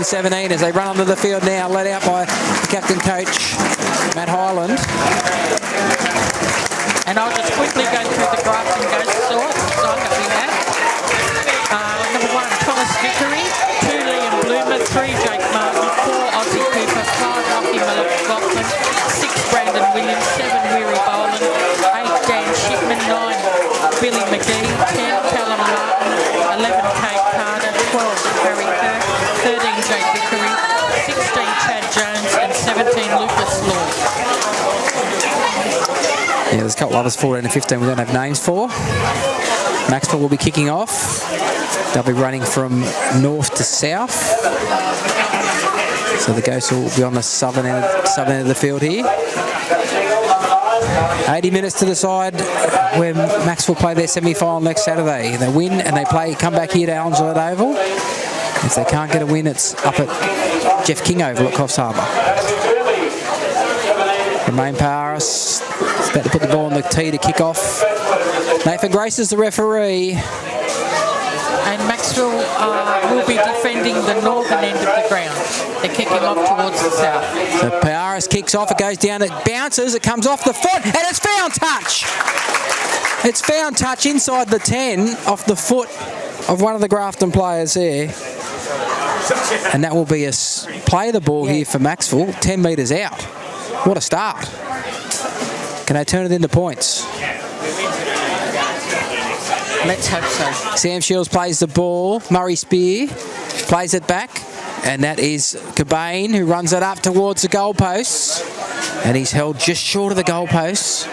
16-17 as they run onto the field now, led out by the captain coach, Matt Hyland. And I'll just quickly go through the Grafton Ghost side that we have. Number 1, Thomas Vickery. 2, Liam Bloomer. 3, Jake Martin. 4, Ozzie Cooper. 5, Rocky McLaughlin. 6, Brandon Williams. 7, Weary Boland. 8, Dan Shipman. 9, Billy McGee. 10, Callum Martin. 11, Kate Carter. 12, Harry Kirk. 13, Jake Vickery. 16, Chad Jones. And 17, Lucas Law. Yeah, there's a couple others, 14 and 15 we don't have names for. Macksville will be kicking off. They'll be running from north to south. So the Ghosts will be on the southern end of the field here. 80 minutes to decide where Macksville play their semi-final next Saturday. They win and they come back here to Allen Gillette Oval. If they can't get a win, it's up at Jeff King Oval at Coffs Harbour. Romain Paris is about to put the ball on the tee to kick off. Nathan Grace is the referee. And Macksville will be defending the northern end of the ground. They're kicking off towards the south. So Paris kicks off, it goes down, it bounces, it comes off the foot, and it's found touch! It's found touch inside the 10 off the foot of one of the Grafton players there. And that will be a play the ball here for Macksville, 10 metres out. What a start. Can they turn it into points? Let's hope so. Sam Shields plays the ball. Murray Spear plays it back. And that is Cobain who runs it up towards the goalposts. And he's held just short of the goalposts.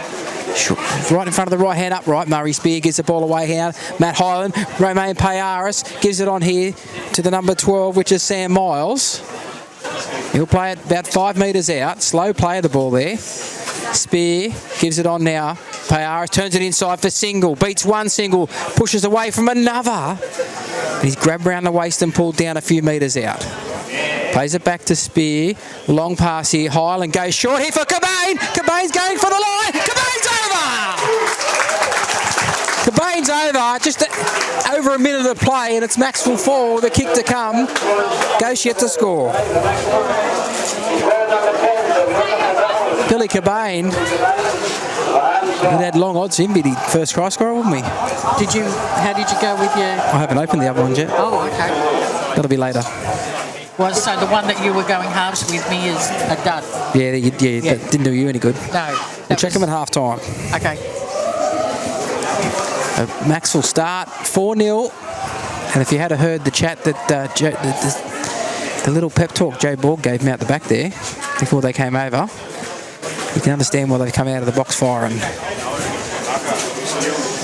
Right in front of the right hand upright. Murray Spear gives the ball away here. Matt Hyland, Romain Payaris gives it on here to the number 12, which is Sam Miles. He'll play it about 5 metres out. Slow play of the ball there. Spear gives it on now. Payaris turns it inside for single. Beats one single. Pushes away from another. And he's grabbed round the waist and pulled down a few metres out. Plays it back to Spear. Long pass here. Highland goes short here for Cobain. Cobain's going for the line. Cobain's over! Cobain's over. Just over a minute of play, and it's Macksville 4 with a kick to come. Ghosts yet to score. Billy Cobain, we had long odds him, be the first try scorer, wouldn't we? How did you go with your... I haven't opened the other one yet. Oh, okay. That'll be later. Well, so the one that you were going halves with me is a dud. Yeah. That didn't do you any good. No. We'll check them at half time. Okay. Macksville start 4-0. And if you had heard the chat that the little pep talk Joe Borg gave me out the back there before they came over, you can understand why they've come out of the box firing.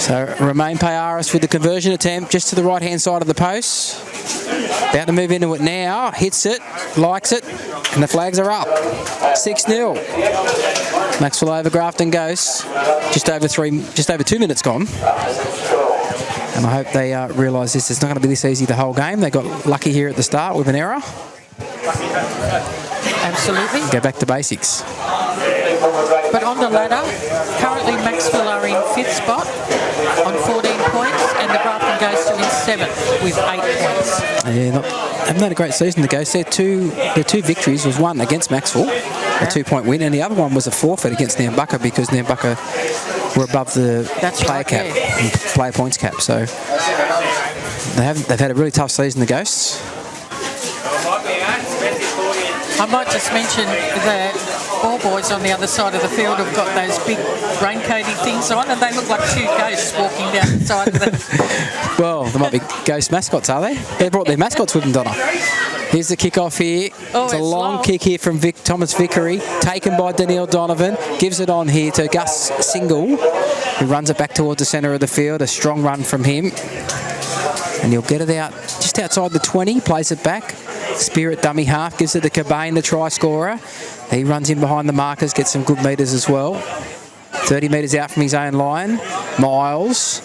So Romain Payaris with the conversion attempt just to the right-hand side of the post. About to move into it now. Hits it, likes it, and the flags are up. 6-0. Macksville over Grafton Ghosts. Just over 2 minutes gone. And I hope they realise this is not going to be this easy the whole game. They got lucky here at the start with an error. Absolutely. Go back to basics. But on the ladder, currently Macksville are in 5th spot on 14 points, and the Grafton Ghosts are in 7th with 8 points. Yeah, haven't had a great season to go. So their two victories was one against Macksville, a 2-point win, and the other one was a forfeit against Nambucca because Nambucca were above the player points cap. So they've had a really tough season, the Ghosts. I might just mention that all boys on the other side of the field have got those big raincoaty things on, and they look like 2 ghosts walking down the side of the... Well, there might be ghost mascots, are they? They brought their mascots with them, Donna. Here's the kick-off here. Oh, it's a long kick here from Thomas Vickery, taken by Daniil Donovan. Gives it on here to Gus Single, who runs it back towards the centre of the field. A strong run from him. And he'll get it out just outside the 20, plays it back. Spirit dummy half, gives it to Cobain, the try scorer. He runs in behind the markers, gets some good metres as well. 30 metres out from his own line. Miles,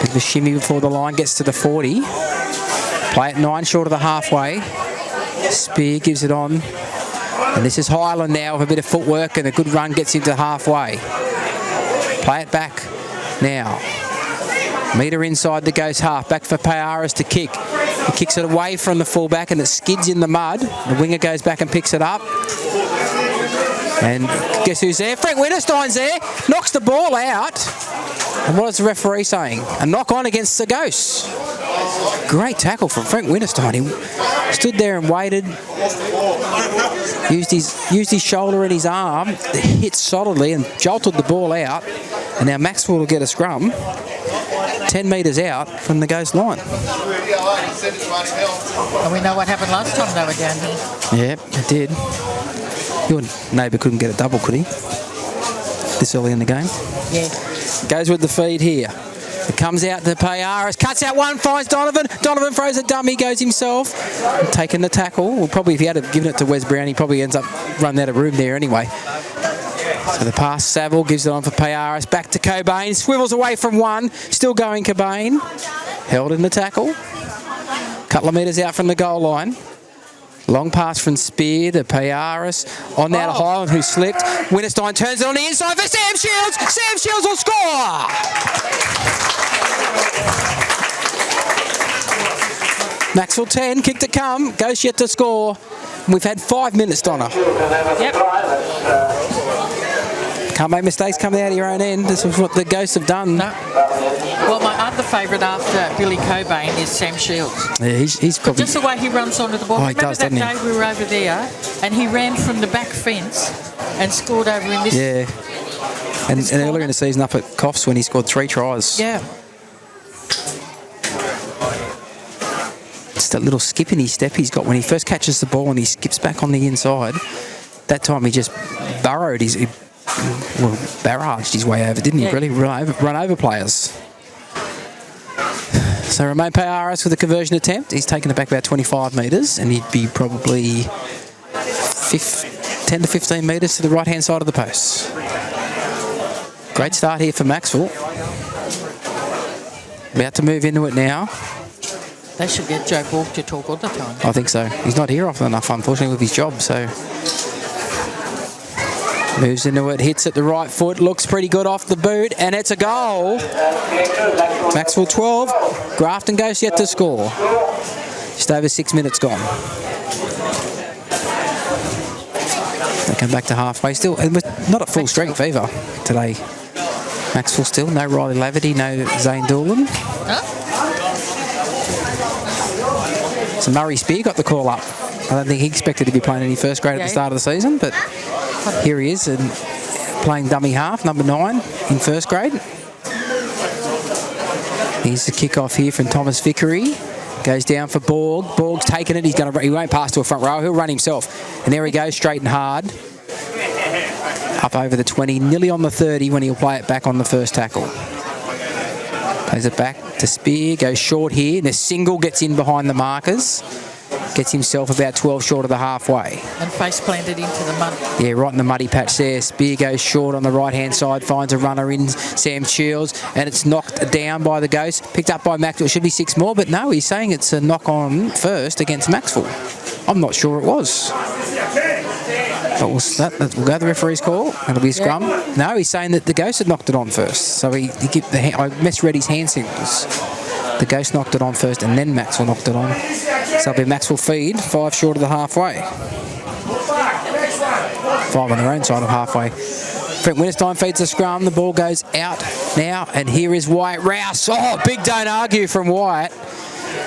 with the shimmy before the line, gets to the 40. Play it 9 short of the halfway. Spear gives it on. And this is Highland now with a bit of footwork, and a good run gets him to halfway. Play it back now. Metre inside the Ghost half. Back for Payaris to kick. He kicks it away from the fullback and it skids in the mud. The winger goes back and picks it up. And guess who's there? Frank Winterstein's there. Knocks the ball out. And what is the referee saying? A knock on against the Ghosts. Great tackle from Frank Winterstein. He stood there and waited. Used his shoulder and his arm. Hit solidly and jolted the ball out. And now Macksville will get a scrum 10 metres out from the Ghost line. And we know what happened last time they were down here. Yep, it did. Your neighbour couldn't get a double, could he? This early in the game? Yeah. Goes with the feed here. It comes out to Payaris, cuts out one, finds Donovan. Donovan throws a dummy, goes himself. Taking the tackle. Well, probably if he had given it to Wes Brown, he probably ends up running out of room there anyway. So the pass, Saville gives it on for Payaris. Back to Cobain. Swivels away from one. Still going Cobain. Held in the tackle. Couple of metres out from the goal line. Long pass from Spear to Payaris. On now to Highland, who slipped. Winterstein turns it on the inside for Sam Shields. Sam Shields will score! Macksville 10, kick to come. Ghost yet to score. We've had 5 minutes, Donna. Yep. Can't make mistakes coming out of your own end. This is what the Ghosts have done. No. Well, my other favourite after Billy Cobain is Sam Shields. Yeah, he's probably... Just the way he runs onto the ball. Oh, he Remember does, that doesn't he? day we were over there and he ran from the back fence and scored over in this... Yeah. And earlier in the season up at Coffs when he scored 3 tries. Yeah. It's that little skip in his step he's got when he first catches the ball and he skips back on the inside. That time he just burrowed barraged his way over, didn't he? Yeah. Really run over players. So Romain Payaris with a conversion attempt. He's taken it back about 25 metres and he'd be probably 10 to 15 metres to the right-hand side of the post. Great start here for Macksville. About to move into it now. They should get Joe Bork to talk all the time. I think so. He's not here often enough, unfortunately, with his job, so... Moves into it, hits at the right foot, looks pretty good off the boot, and it's a goal. Macksville 12, Grafton Ghosts yet to score. Just over 6 minutes gone. They come back to halfway still. And not at full strength either today. Macksville still, no Riley Laverty, no Zane Doolan. Huh? So Murray Spear got the call up. I don't think he expected to be playing any first grade at the start of the season, but here he is and playing dummy half, number 9 in first grade. Here's the kick-off here from Thomas Vickery. Goes down for Borg. Borg's taken it. He won't pass to a front row. He'll run himself. And there he goes, straight and hard. Up over the 20, nearly on the 30 when he'll play it back on the first tackle. Plays it back to Spear. Goes short here. And a single gets in behind the markers. Gets himself about 12 short of the halfway. And face planted into the mud. Yeah, right in the muddy patch there. Spear goes short on the right-hand side, finds a runner in Sam Shields, and it's knocked down by the Ghost. Picked up by Macksville. It should be 6 more, but no, he's saying it's a knock-on first against Macksville. I'm not sure it was. But we'll go to the referee's call. It'll be a scrum. Yeah. No, he's saying that the Ghost had knocked it on first. So I misread his hand signals. The Ghost knocked it on first, and then Macksville knocked it on. So it'll be Macksville feed, 5 short of the halfway. 5 on their own side of halfway. Frank Winterstein feeds the scrum. The ball goes out now, and here is Wyatt Rouse. Oh, big don't argue from Wyatt.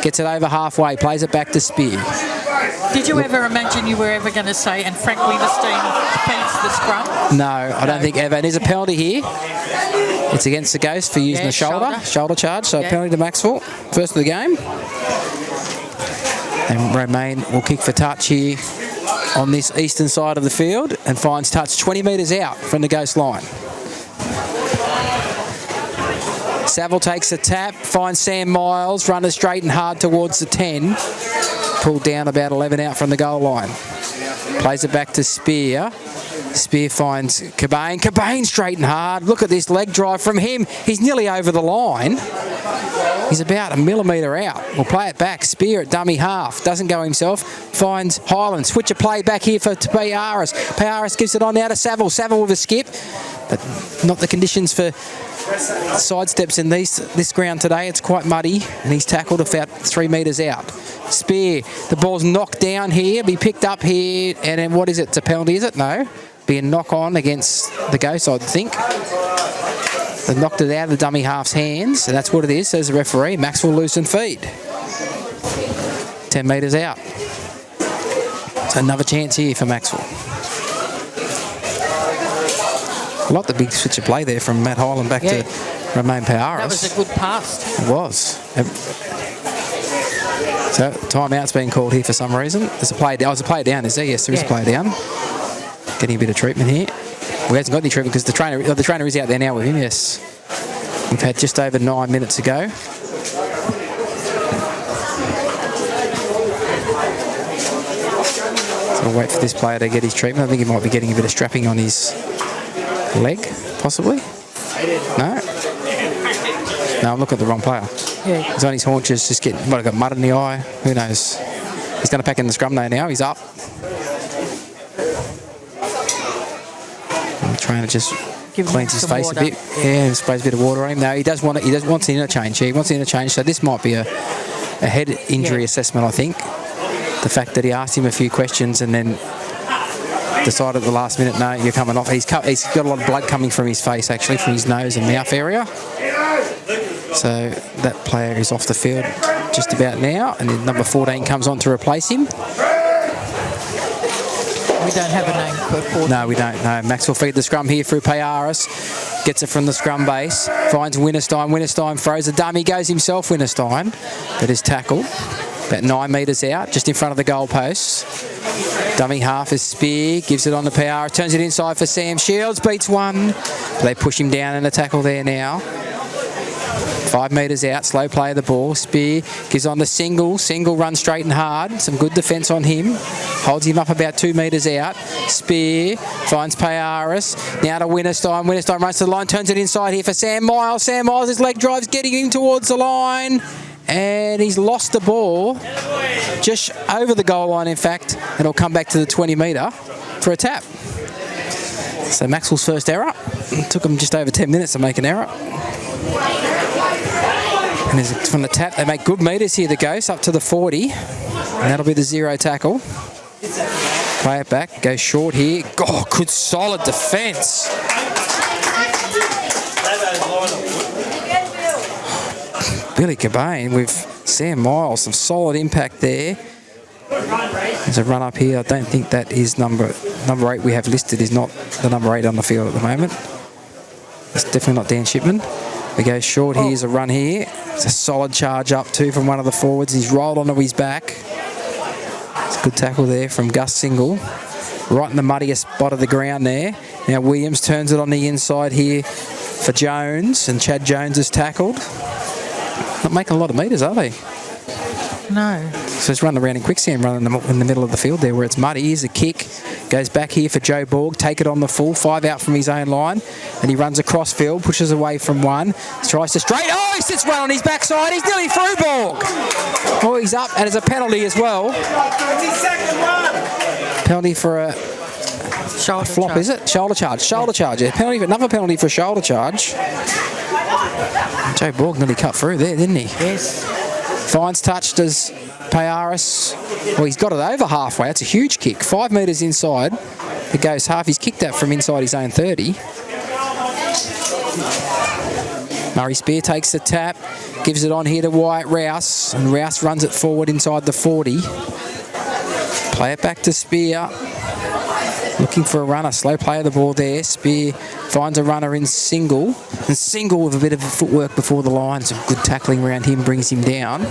Gets it over halfway, plays it back to Spear. Did you ever imagine you were ever going to say, and Frank Winterstein feeds the scrum? No, I don't think ever. And there's a penalty here. It's against the Ghost for using the shoulder charge. So a penalty to Macksville. First of the game. And Romain will kick for touch here on this eastern side of the field and finds touch 20 metres out from the Ghost line. Saville takes a tap, finds Sam Miles, runner straight and hard towards the 10. Pulled down about 11 out from the goal line. Plays it back to Spear. Spear finds Cobain. Cobain straight and hard. Look at this leg drive from him. He's nearly over the line. He's about a millimetre out. We'll play it back. Spear at dummy half. Doesn't go himself. Finds Highland. Switch a play back here for Payaris. Payaris gives it on now to Saville. Saville with a skip. but not the conditions for sidesteps in this ground today. It's quite muddy, and he's tackled about 3 metres out. Spear, the ball's knocked down here, be picked up here, and then what is it? It's a penalty, is it? No. Be a knock on against the Ghosts, I'd think. They've knocked it out of the dummy half's hands, and that's what it is, says the referee. Macksville loose and feed. 10 metres out. So another chance here for Macksville. I like the big switch of play there from Matt Hyland back to Romain Payaris. That was a good pass. It was. So timeout's been called here for some reason. There's a player down. Oh, there's a player down, is there? Yes, there is a player down. Getting a bit of treatment here. Well, he hasn't got any treatment because the trainer is out there now with him, yes. We've had just over 9 minutes to go. So we'll wait for this player to get his treatment. I think he might be getting a bit of strapping on his leg, possibly. No? No, I'm looking at the wrong player. Yeah. He's on his haunches, just getting, might have got mud in the eye. Who knows? He's going to pack in the scrum though now. He's up. I'm trying to just cleans his face water. a bit. Yeah, sprays a bit of water on him. No, he does want it. He wants an interchange. He wants an interchange. So this might be a head injury assessment, I think. The fact that he asked him a few questions and then decided at the last minute, no, you're coming off. He's got a lot of blood coming from his face, actually, from his nose and mouth area. So that player is off the field just about now, and then number 14 comes on to replace him. We don't have a name for 14. No, we don't. No, Max will feed the scrum here through Payaris. Gets it from the scrum base. Finds Winterstein. Winterstein throws a dummy. Goes himself, Winterstein. But is tackled. About 9 metres out, just in front of the goalposts. Dummy half is Spear. Gives it on to Payaris. Turns it inside for Sam Shields. Beats one. They push him down in a tackle there now. 5 metres out, slow play of the ball. Spear gives on the single. Single runs straight and hard. Some good defence on him. Holds him up about 2 metres out. Spear finds Payaris. Now to Winterstein. Winterstein runs to the line, turns it inside here for Sam Miles. Sam Miles, his leg drives, getting him towards the line. And he's lost the ball just over the goal line, in fact. And it'll come back to the 20 metre for a tap. So Maxwell's first error. It took him just over 10 minutes to make an error. And from the tap, they make good metres here, the Ghosts, up to the 40. And that'll be the 0 tackle. Play it back, goes short here. Oh, good solid defence. Billy Cobain with Sam Miles, some solid impact there. There's a run up here. I don't think that is number 8 we have listed is not the number 8 on the field at the moment. It's definitely not Dan Shipman. We go short here. Here's a run here. It's a solid charge up too from one of the forwards. He's rolled onto his back. It's a good tackle there from Gus Single. Right in the muddiest spot of the ground there. Now Williams turns it on the inside here for Jones, and Chad Jones is tackled. Not making a lot of metres, are they? No. So he's running around in quicksand, running in the middle of the field there where it's muddy. Here's a kick. Goes back here for Joe Borg. Take it on the full. 5 out from his own line. And he runs across field. Pushes away from one. Tries to straight. Oh, he sits one on his backside. He's nearly through, Borg. Oh, he's up. And it's a penalty as well. Penalty for a flop, charge. Is it? Shoulder charge. Shoulder charge. Yeah. Penalty. Another penalty for a shoulder charge. Joe Borg nearly cut through there, didn't he? Yes. Fines touched as Payaris. Well, he's got it over halfway. That's a huge kick. 5 metres inside. It goes half. He's kicked that from inside his own 30. Murray Spear takes the tap. Gives it on here to Wyatt Rouse. And Rouse runs it forward inside the 40. Play it back to Spear. Looking for a runner. Slow play of the ball there. Spear finds a runner in Single. And Single with a bit of footwork before the line. Some good tackling around him brings him down.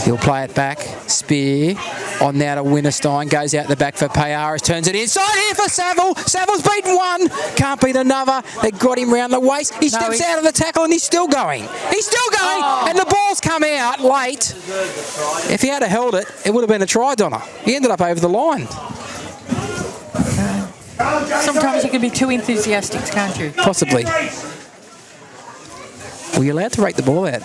He'll play it back. Spear on now to Winterstein. Goes out the back for Payaris. Turns it inside here for Saville. Saville's beaten one. Can't beat another. They got him round the waist. He steps out of the tackle and he's still going. He's still going. Oh. And the ball's come out late. If he had held it, it would have been a try, Donna. He ended up over the line. Sometimes you can be too enthusiastic, can't you? Possibly. Well, you're allowed to rake the ball out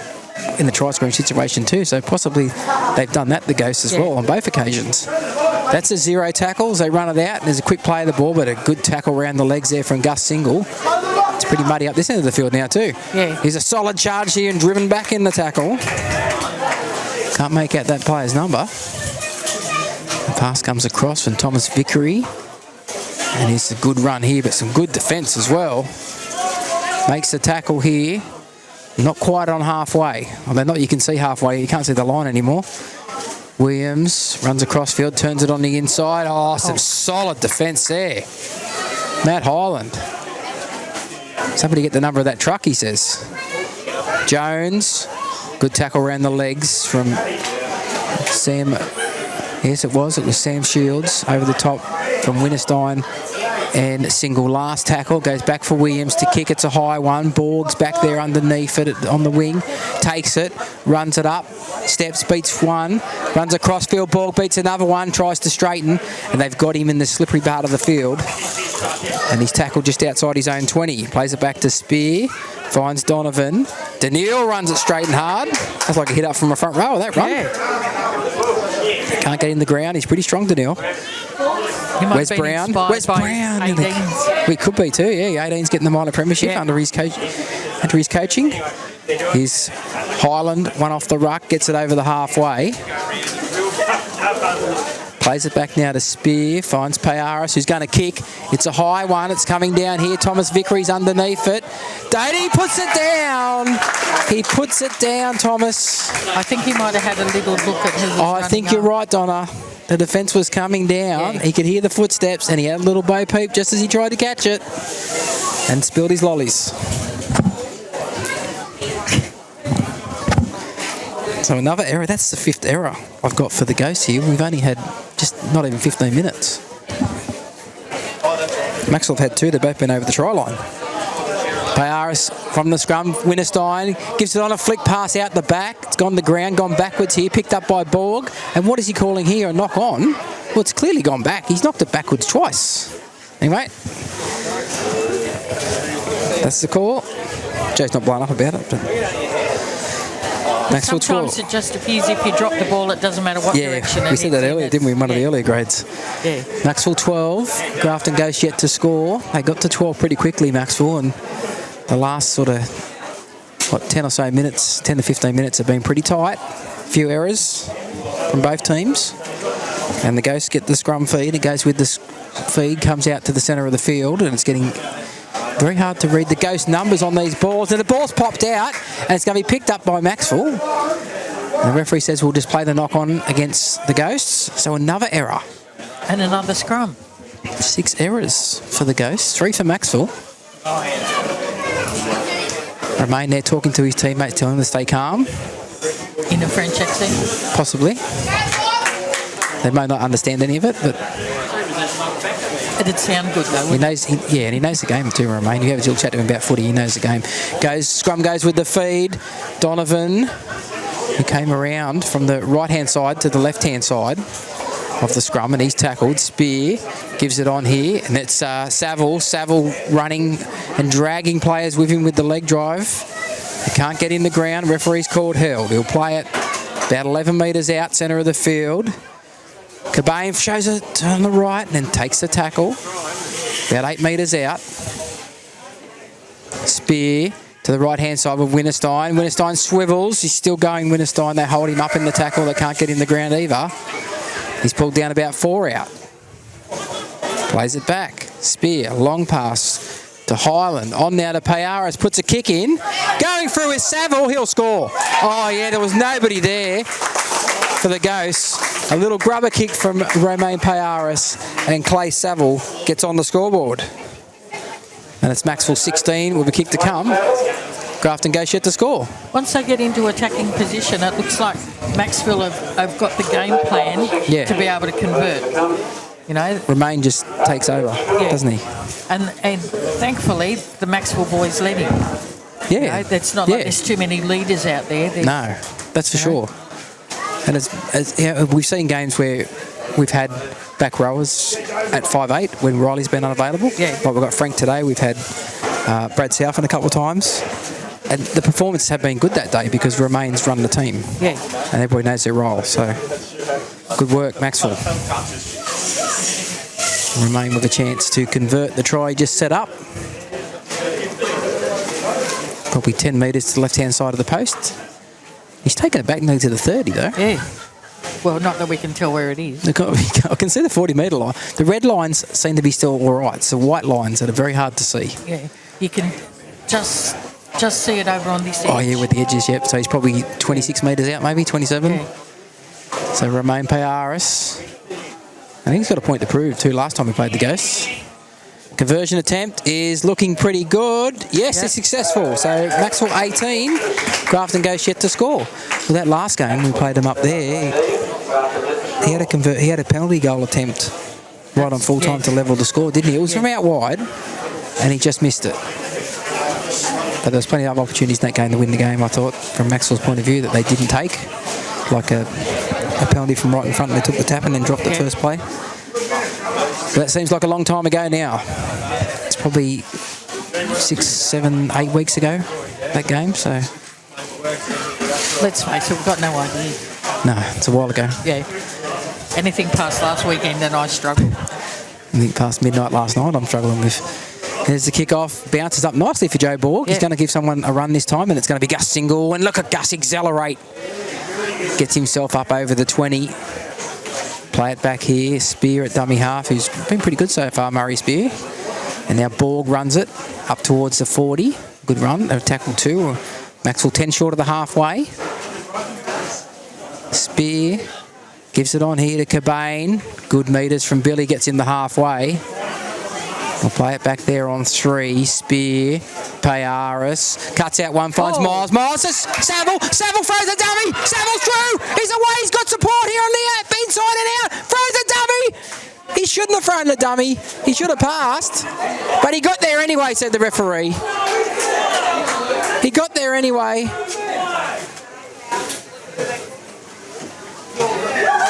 in the try scoring situation too, so possibly they've done that, the Ghosts, as well on both occasions. That's a 0 tackles. They run it out, and there's a quick play of the ball, but a good tackle around the legs there from Gus Single. It's pretty muddy up this end of the field now too. Yeah. He's a solid charge here and driven back in the tackle. Can't make out that player's number. The pass comes across from Thomas Vickery. And it's a good run here, but some good defence as well. Makes the tackle here. Not quite on halfway. Although not, you can see halfway. You can't see the line anymore. Williams runs across field, turns it on the inside. Oh, some solid defence there. Matt Highland. Somebody get the number of that truck, he says. Jones. Good tackle around the legs from Sam. Yes, it was Sam Shields over the top from Winterstein. And single last tackle, goes back for Williams to kick. It's a high one. Borg's back there underneath it on the wing. Takes it, runs it up, steps, beats one, runs across field. Borg beats another one, tries to straighten, and they've got him in the slippery part of the field. And he's tackled just outside his own 20. Plays it back to Spear, finds Donovan. Daniil runs it straight and hard. That's like a hit up from the front row of that run. Yeah. Can't get in the ground. He's pretty strong, Daniil. Wes Brown. Wes Brown. We could be too, yeah. 18's getting the minor premiership under his coaching. Here's Highland, one off the ruck, gets it over the halfway. Plays it back now to Spear, finds Payaris, who's going to kick. It's a high one, it's coming down here. Thomas Vickery's underneath it. Doty puts it down. He puts it down, Thomas. I think he might have had a little look at who was I think you're right, Donna. The defence was coming down. Yeah. He could hear the footsteps, and he had a little bo peep just as he tried to catch it and spilled his lollies. So another error. That's the 5th error I've got for the Ghosts here. We've only had just not even 15 minutes. Macksville have had 2. They've both been over the try line. Payaris from the scrum. Winterstein gives it on a flick pass out the back. It's gone the ground, gone backwards here, picked up by Borg. And what is he calling here? A knock on? Well, it's clearly gone back. He's knocked it backwards twice. Anyway, that's the call. Joe's not blown up about it. But Macksville 12. Sometimes it just appears if you drop the ball, it doesn't matter what direction. Yeah, we said that earlier, didn't we, in one of the earlier grades? Yeah. Macksville 12. Grafton Ghosts yet to score. They got to 12 pretty quickly, Macksville, and the last sort of, 10 or so minutes, 10 to 15 minutes have been pretty tight. A few errors from both teams. And the Ghosts get the scrum feed. It goes with the feed, comes out to the centre of the field, and it's getting very hard to read the Ghost numbers on these balls. And the ball's popped out, and it's going to be picked up by Macksville. And the referee says we'll just play the knock-on against the Ghosts. So another error. And another scrum. 6 errors for the Ghosts, 3 for Macksville. Romain there talking to his teammates, telling them to stay calm. In a French accent? Possibly. They may not understand any of it, but it did sound good though. He knows the game too, Romain. You have a little chat to him about footy, he knows the game. Scrum goes with the feed. Donovan, who came around from the right-hand side to the left-hand side of the scrum, and he's tackled. Spear gives it on here, and it's Saville. Saville running and dragging players with him with the leg drive. He can't get in the ground. Referee's called held. He'll play it about 11 metres out, centre of the field. Cobain shows it on the right and then takes the tackle. About 8 metres out. Spear to the right-hand side with Winterstein. Winterstein swivels. He's still going, Winterstein. They hold him up in the tackle. They can't get in the ground either. He's pulled down about 4 out. Plays it back. Spear, long pass to Highland. On now to Payaris. Puts a kick in. Going through with Saville. He'll score. Oh, yeah, there was nobody there for the Ghosts. A little grubber kick from Romain Payaris, and Clay Saville gets on the scoreboard. And it's Macksville 16 with a kick to come. Grafton Ghosts yet to score. Once they get into attacking position, it looks like Macksville have got the game plan to be able to convert. You know, Romain just takes over, doesn't he? And thankfully, the Macksville boys led him. Yeah. You know, it's not like there's too many leaders out there. No, that's for sure. And we've seen games where we've had back rowers at 5'8" when Riley's been unavailable. Yeah. Like we've got Frank today. We've had Brad Southern a couple of times. And the performances have been good that day because Romain's run the team. Yeah. And everybody knows their role. So good work, Macksville. Romain with a chance to convert the try he just set up. Probably 10 metres to the left-hand side of the post. He's taken it back nearly to the 30, though. Yeah. Well, not that we can tell where it is. I can see the 40-metre line. The red lines seem to be still all right. It's the white lines that are very hard to see. Yeah. You can just see it over on this edge. Oh, yeah, with the edges, yep. So he's probably 26 metres out, maybe, 27. Yeah. So Romain Payaris. I think he's got a point to prove, too, last time we played the Ghosts. Conversion attempt is looking pretty good. Yes, it's successful. So Macksville 18, Grafton Ghosts yet to score. Well, that last game, we played him up there. He had a penalty goal attempt right on full time to level the score, didn't he? It was from out wide, and he just missed it. But there was plenty of other opportunities in that game to win the game, I thought, from Macksville's point of view, that they didn't take. Like a penalty from right in front, and they took the tap and then dropped the first play. But that seems like a long time ago now. It's probably 6, 7, 8 weeks ago, that game, so... Let's face it, we've got no idea. No, it's a while ago. Yeah. Anything past last weekend, then I struggle. Anything past midnight last night, I'm struggling with. There's the kick-off. Bounces up nicely for Joe Borg. He's going to give someone a run this time, and it's going to be Gus Single. And look at Gus accelerate. Gets himself up over the 20. Play it back here. Spear at dummy half, who's been pretty good so far, Murray Spear. And now Borg runs it up towards the 40. Good run. A tackle 2. Macksville 10 short of the halfway. Spear gives it on here to Cobain. Good metres from Billy. Gets in the halfway. We'll play it back there on 3. Spear, Payaris, cuts out one, finds Miles. Miles, Saville throws a dummy. Saville's through. He's away. He's got support here on the inside and out. Throws a dummy. He shouldn't have thrown the dummy. He should have passed. But he got there anyway, said the referee. He got there anyway.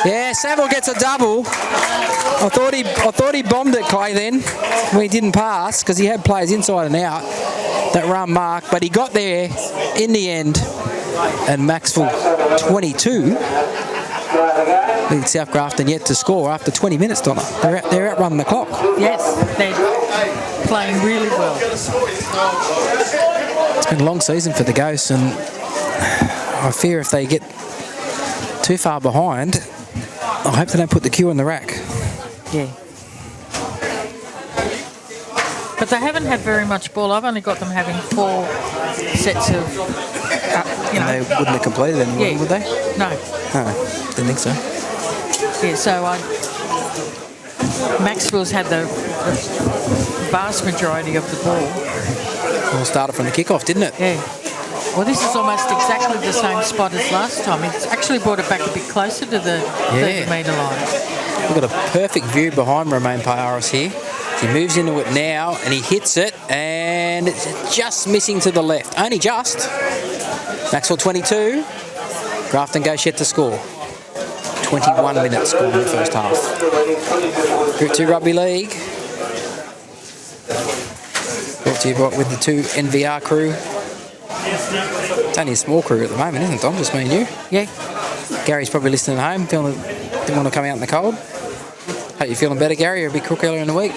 Yeah, Saville gets a double. I thought he bombed it, Clay, then, when he didn't pass, because he had players inside and out that run mark, but he got there in the end. And Macksville 22 lead South Grafton yet to score after 20 minutes, Donna. They're outrunning the clock. Yes, they're playing really well. It's been a long season for the Ghosts, and I fear if they get too far behind, I hope they don't put the queue on the rack. Yeah. But they haven't had very much ball. I've only got them having 4 sets of, They wouldn't have completed any, would they? No. No, didn't think so. Yeah, so Macksville's had the vast majority of the ball. Well, started from the kickoff, didn't it? Yeah. Well, this is almost exactly the same spot as last time. It's actually brought it back a bit closer to the 30-metre line. We've got a perfect view behind Romain Payaris here. He moves into it now, and he hits it, and it's just missing to the left. Only just. Macksville 22. Grafton Ghosts yet to score. 21 minutes scored in the first half. Group 2 Rugby League. Brought to you with the 2 NVR crew. It's only a small crew at the moment, isn't it, Dom? Just me and you. Yeah. Gary's probably listening at home, didn't want to come out in the cold. Hope you're feeling better, Gary. You're a big crook earlier in the week.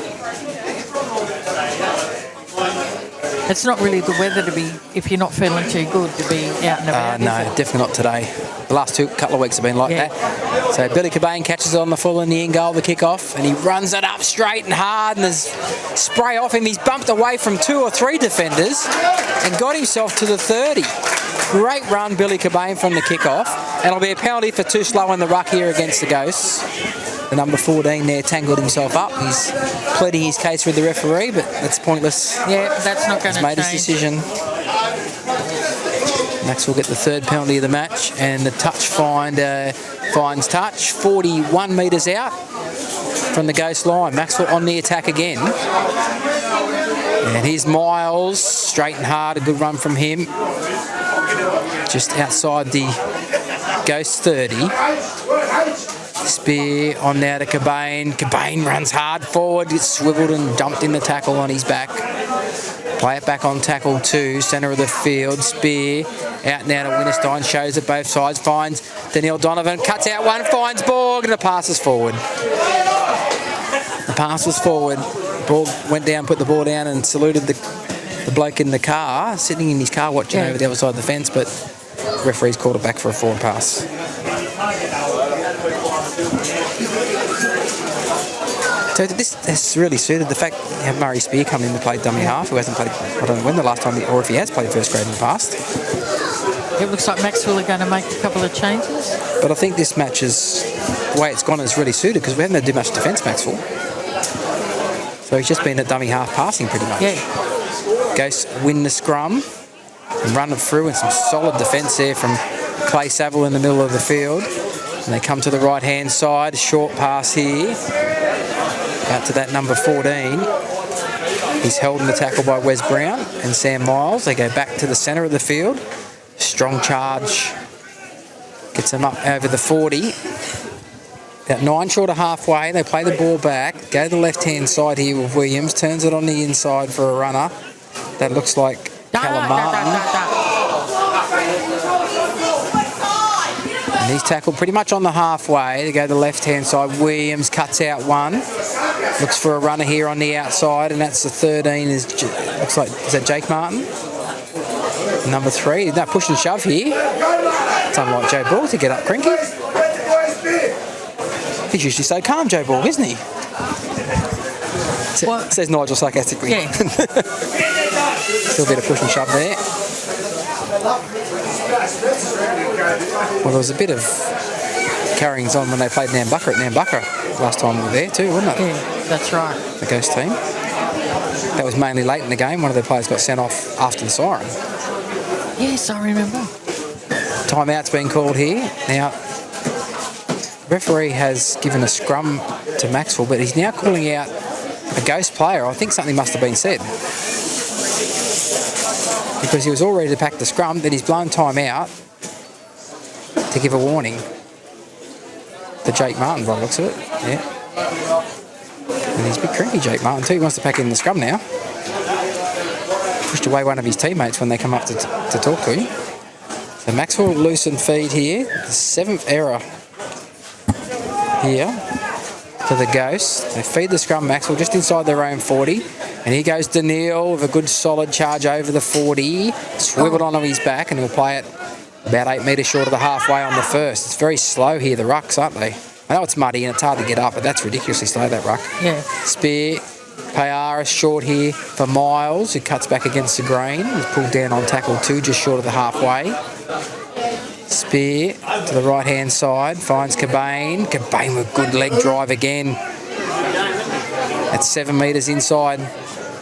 It's not really the weather to be, if you're not feeling too good, to be out and about. No, definitely not today. The last couple of weeks have been like that. So Billy Cobain catches it on the full in the in goal, the kick-off, and he runs it up straight and hard, and there's spray off him. He's bumped away from 2 or 3 defenders and got himself to the 30. Great run, Billy Cobain, from the kick-off. And it'll be a penalty for too slow in the ruck here against the Ghosts. The number 14 there tangled himself up. He's pleading his case with the referee, but that's pointless. Yeah, that's not going to change. He's made his decision. Max will get the 3rd penalty of the match, and the touch finds touch. 41 metres out from the Ghost line. Macksville on the attack again. And here's Miles, straight and hard, a good run from him. Just outside the Ghost 30. Spear on now to Cobain. Cobain runs hard forward, gets swiveled and dumped in the tackle on his back. Play it back on tackle 2, centre of the field. Spear out now to Winterstein, shows it both sides, finds Daniel Donovan, cuts out one, finds Borg, and the pass is forward. The pass was forward. Borg went down, put the ball down, and saluted the bloke in the car, sitting in his car watching over the other side of the fence, but referee's called it back for a forward pass. So this really suited the fact you have Murray Spear come in to play dummy half, who hasn't played, I don't know when the last time, or if he has played first grade in the past. It looks like Macksville are going to make a couple of changes. But I think this match is, the way it's gone is really suited because we haven't had to do much defence, Macksville. So he's just been a dummy half passing pretty much. Yeah. Goes win the scrum and run it through, and some solid defence there from Clay Saville in the middle of the field. And they come to the right-hand side, short pass here. Out to that number 14. He's held in the tackle by Wes Brown and Sam Miles. They go back to the centre of the field. Strong charge. Gets them up over the 40. About 9 short of halfway. They play the ball back. Go to the left-hand side here with Williams. Turns it on the inside for a runner. That looks like Callum Martin. And he's tackled pretty much on the halfway. They go to the left-hand side. Williams cuts out one. Looks for a runner here on the outside, and that's the 13. Looks like, is that Jake Martin? Number 3. No, push and shove here. It's unlike Joe Ball to get up cranky. He's usually so calm, Joe Ball, isn't he? Says Nigel sarcastically. Yeah. Still a bit of push and shove there. Well, there was a bit of carryings on when they played Nambucca at Nambucca last time we were there too, wasn't it? Yeah, that's right. The Ghost team. That was mainly late in the game. One of their players got sent off after the siren. Yes, I remember. Timeout's been called here. Now, referee has given a scrum to Macksville, but he's now calling out a Ghost player. I think something must have been said. Because he was all ready to pack the scrum, then he's blown time out to give a warning to Jake Martin by the looks of it. Yeah. And he's a bit cranky, Jake Martin too. He wants to pack in the scrum now. Pushed away one of his teammates when they come up to talk to him. So Macksville loosen feed here. The 7th error here for the Ghosts. They feed the scrum Macksville just inside their own 40. And here goes Daniil with a good solid charge over the 40. Swiveled onto his back, and he'll play it about 8 metres short of the halfway on the first. It's very slow here, the rucks, aren't they? I know it's muddy and it's hard to get up, but that's ridiculously slow, that ruck. Yeah. Spear, Payaris short here for Miles, who cuts back against the grain. He's pulled down on tackle 2, just short of the halfway. Spear to the right-hand side, finds Cobain. Cobain with good leg drive again. That's 7 metres inside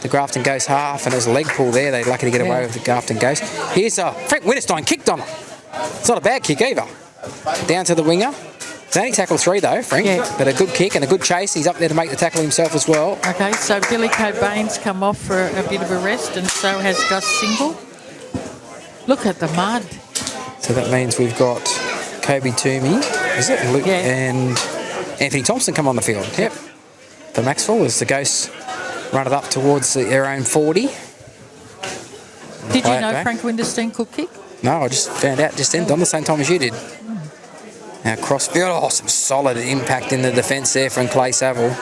the Grafton Ghost half, and there's a leg pull there. They're lucky to get away with the Grafton Ghost. Here's Frank Winterstein kicked on him. It's not a bad kick either. Down to the winger. It's only tackle 3 though, Frank, but a good kick and a good chase. He's up there to make the tackle himself as well. Okay, so Billy Cobain's come off for a bit of a rest, and so has Gus Single. Look at the mud. So that means we've got Kobe Toomey, is it? And Luke and Anthony Thompson come on the field. Yep. For Macksville as the Ghosts run it up towards their own 40. Did you know Frank Winterstein could kick? No, I just found out just then, on the same time as you did. Now crossfield, some solid impact in the defence there from Clay Saville.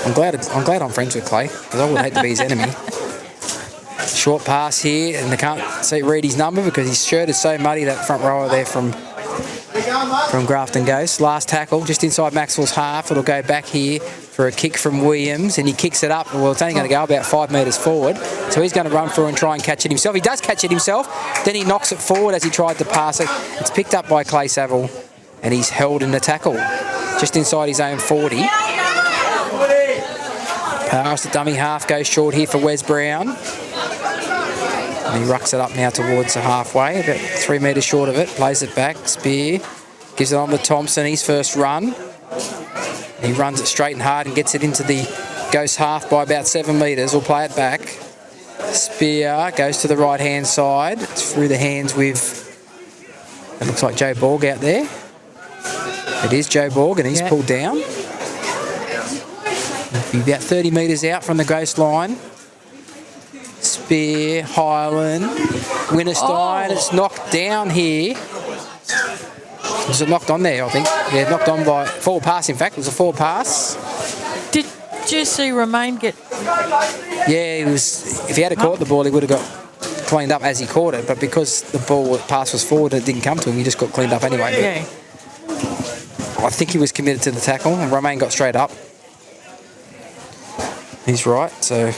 I'm glad I'm friends with Clay, because I would hate to be his enemy. Short pass here, and they can't read his number because his shirt is so muddy, that front rower there from Grafton Ghosts. Last tackle, just inside Macksville's half. It'll go back here for a kick from Williams, and he kicks it up. Well, it's only going to go about 5 metres forward, so he's going to run through and try and catch it himself. He does catch it himself, then he knocks it forward as he tried to pass it. It's picked up by Clay Saville, and he's held in the tackle just inside his own 40. Pass the dummy half, goes short here for Wes Brown. And he rucks it up now towards the halfway, about 3 metres short of it, plays it back. Spear gives it on to Thompson, his first run. He runs it straight and hard and gets it into the Ghost half by about 7 metres. We'll play it back. Spear goes to the right-hand side. It's through the hands with, it looks like Joe Borg out there. It is Joe Borg, and he's pulled down. He'll be about 30 metres out from the Ghost line. Spear, Highland, Winterstein. It's knocked down here. Was it knocked on there, I think? Yeah, knocked on by forward pass, in fact. It was a forward pass. Did you see Romain get Yeah, he was. If he had caught the ball, he would have got cleaned up as he caught it. But because the pass was forward and it didn't come to him, he just got cleaned up anyway. Yeah. I think he was committed to the tackle, and Romain got straight up. He's right. So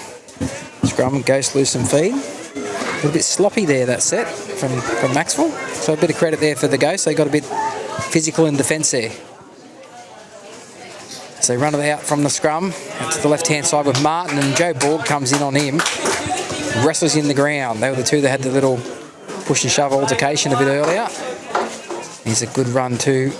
scrum, Ghost, loose and feed. A little bit sloppy there, that set from Macksville. So a bit of credit there for the Ghost. They got a bit physical in defence there. So they run it out from the scrum out to the left-hand side with Martin, and Joe Borg comes in on him. Wrestles in the ground. They were the two that had the little push and shove altercation a bit earlier. Here's a good run too.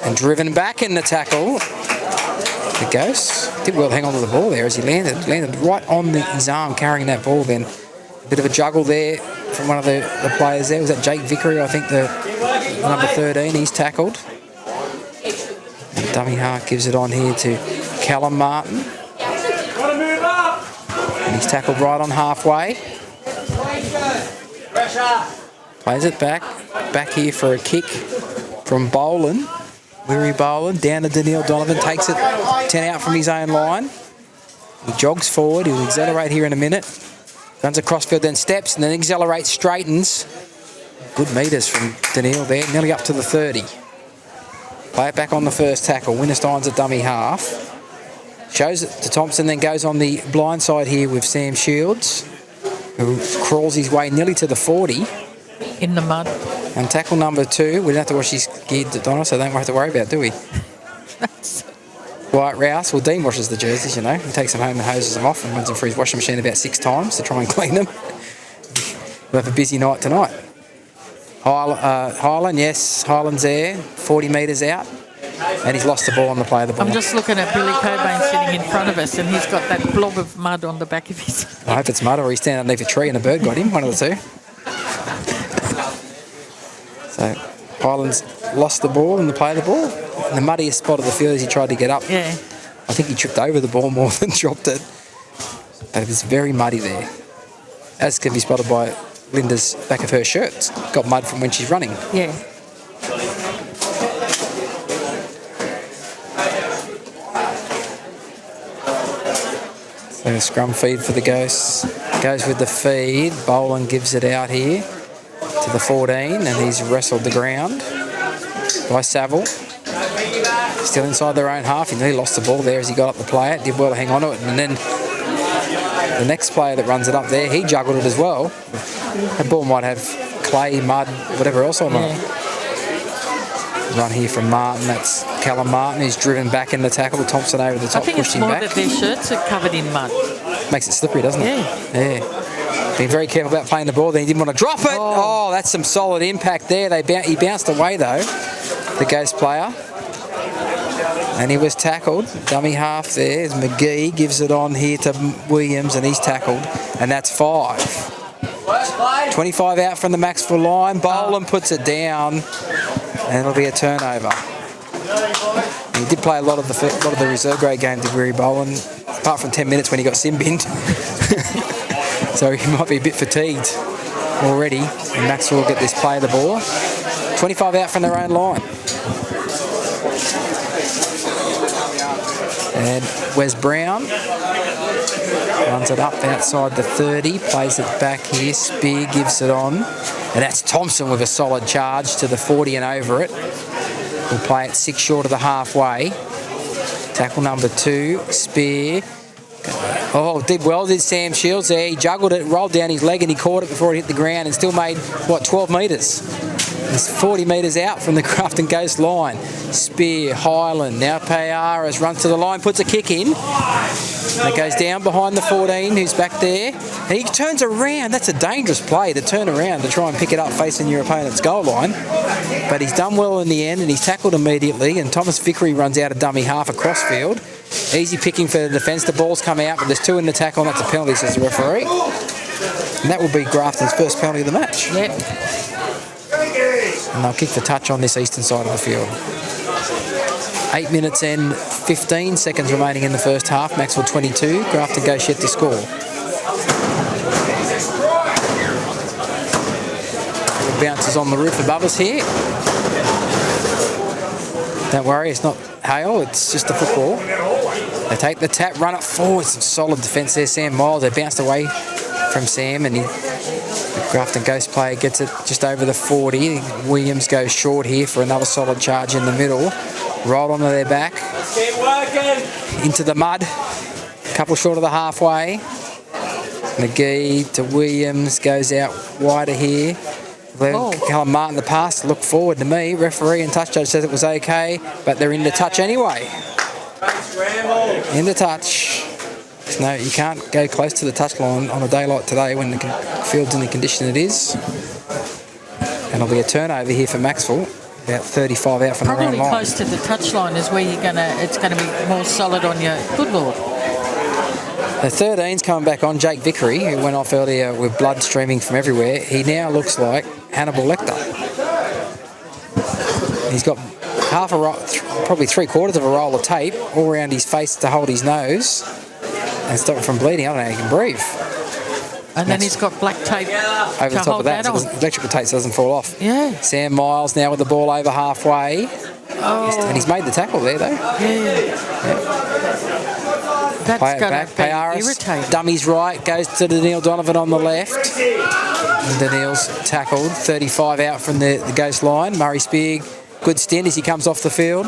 And driven back in the tackle. The Ghost did well hang on to the ball there as he landed right on his arm carrying that ball then. A bit of a juggle there from one of the players there. Was that Jake Vickery, I think, the number 13. He's tackled. And dummy half gives it on here to Callum Martin. And he's tackled right on halfway. Plays it back here for a kick from Boland. Weary Boland down to Daniil Donovan, takes it 10 out from his own line. He jogs forward, he'll accelerate here in a minute. Runs across field, then steps, and then accelerates, straightens. Good metres from Daniil there, nearly up to the 30. Play it back on the first tackle. Winterstein's a dummy half. Shows it to Thompson, then goes on the blind side here with Sam Shields, who crawls his way nearly to the 40. In the mud. And tackle number 2, we don't have to wash his gear, Donna, so don't have to worry about it, do we? Wyatt Rouse, well, Dean washes the jerseys, you know. He takes them home and hoses them off and runs them through his washing machine about 6 times to try and clean them. We'll have a busy night tonight. Highland, yes, Highland's there, 40 metres out. And he's lost the ball on the play of the ball. I'm just looking at Billy Cobain sitting in front of us, and he's got that blob of mud on the back of his head. I hope it's mud or he's standing underneath a tree and a bird got him, one of the two. So Highland's lost the ball and the play of the ball. In the muddiest spot of the field as he tried to get up. Yeah. I think he tripped over the ball more than dropped it. But it was very muddy there. As can be spotted by Linda's back of her shirt. It's got mud from when she's running. Yeah. So scrum feed for the Ghosts. Goes with the feed. Boland gives it out here to the 14, and he's wrestled the ground by Saville. Still inside their own half. He nearly lost the ball there as he got up to play it. Did well to hang on to it. And then the next player that runs it up there, he juggled it as well. That ball might have clay, mud, whatever else on it. Run here from Martin. That's Callum Martin. He's driven back in the tackle. Thompson over the top, pushed him back. I think it's more that their shirts are covered in mud. Makes it slippery, doesn't it? Yeah. Being very careful about playing the ball. Then he didn't want to drop it. Oh, that's some solid impact there. He bounced away, though, the Ghost player. And he was tackled. Dummy half there is McGee. Gives it on here to Williams, and he's tackled. And that's 5. 25 out from the Macksville line. Boland puts it down, and it'll be a turnover. He did play a lot of the reserve grade game, did Weary Boland, apart from 10 minutes when he got sin-binned. So he might be a bit fatigued already. And Macksville will get this play of the ball. 25 out from their own line. And Wes Brown runs it up outside the 30, plays it back here. Spear gives it on. And that's Thompson with a solid charge to the 40 and over it. We'll play it 6 short of the halfway. Tackle number 2, Spear. Oh, did Sam Shields there. He juggled it, rolled down his leg, and he caught it before it hit the ground and still made, 12 metres. He's 40 metres out from the Grafton Ghost line. Spear, Highland, now Payaras runs to the line, puts a kick in. It goes down behind the 14, who's back there. And he turns around. That's a dangerous play to turn around to try and pick it up facing your opponent's goal line. But he's done well in the end, and he's tackled immediately. And Thomas Vickery runs out a dummy half across field. Easy picking for the defence. The ball's come out, but there's 2 in the tackle, and that's a penalty, says the referee. And that will be Grafton's first penalty of the match. Yep. And they'll kick the touch on this eastern side of the field. 8 minutes and 15 seconds remaining in the first half. Macksville 22. Grafton Ghost yet to score. The bounces on the roof above us here. Don't worry, it's not hail, it's just a football. They take the tap, run it forward. Some solid defence there, Sam Miles. They bounced away from Sam, and the Grafton Ghost player gets it just over the 40. Williams goes short here for another solid charge in the middle. Right onto their back. Keep working. Into the mud. A couple short of the halfway. McGee to Williams, goes out wider here. Callum Martin, the pass, look forward to me. Referee and touch judge says it was okay, but they're in the touch anyway. In the touch. No, you can't go close to the touch line on a day like today when the field's in the condition it is. And it'll be a turnover here for Macksville. About 35 out from the Probably own line. close to the touch line is where it's going to be more solid on your good lord. The 13's coming back on, Jake Vickery, who went off earlier with blood streaming from everywhere. He now looks like Hannibal Lecter. He's got half a roll, probably 3/4 of a roll of tape all around his face to hold his nose and stop it from bleeding. I don't know how he can breathe. And then he's got black tape over the top of that, so electrical tape doesn't fall off. Yeah. Sam Miles now with the ball over halfway. And he's made the tackle there, though. That's Play it going back. to be Payaris, irritating. dummies right, goes to Daniil Donovan on the left. And Daniil's tackled, 35 out from the Ghost line. Murray Spear, good stint as he comes off the field.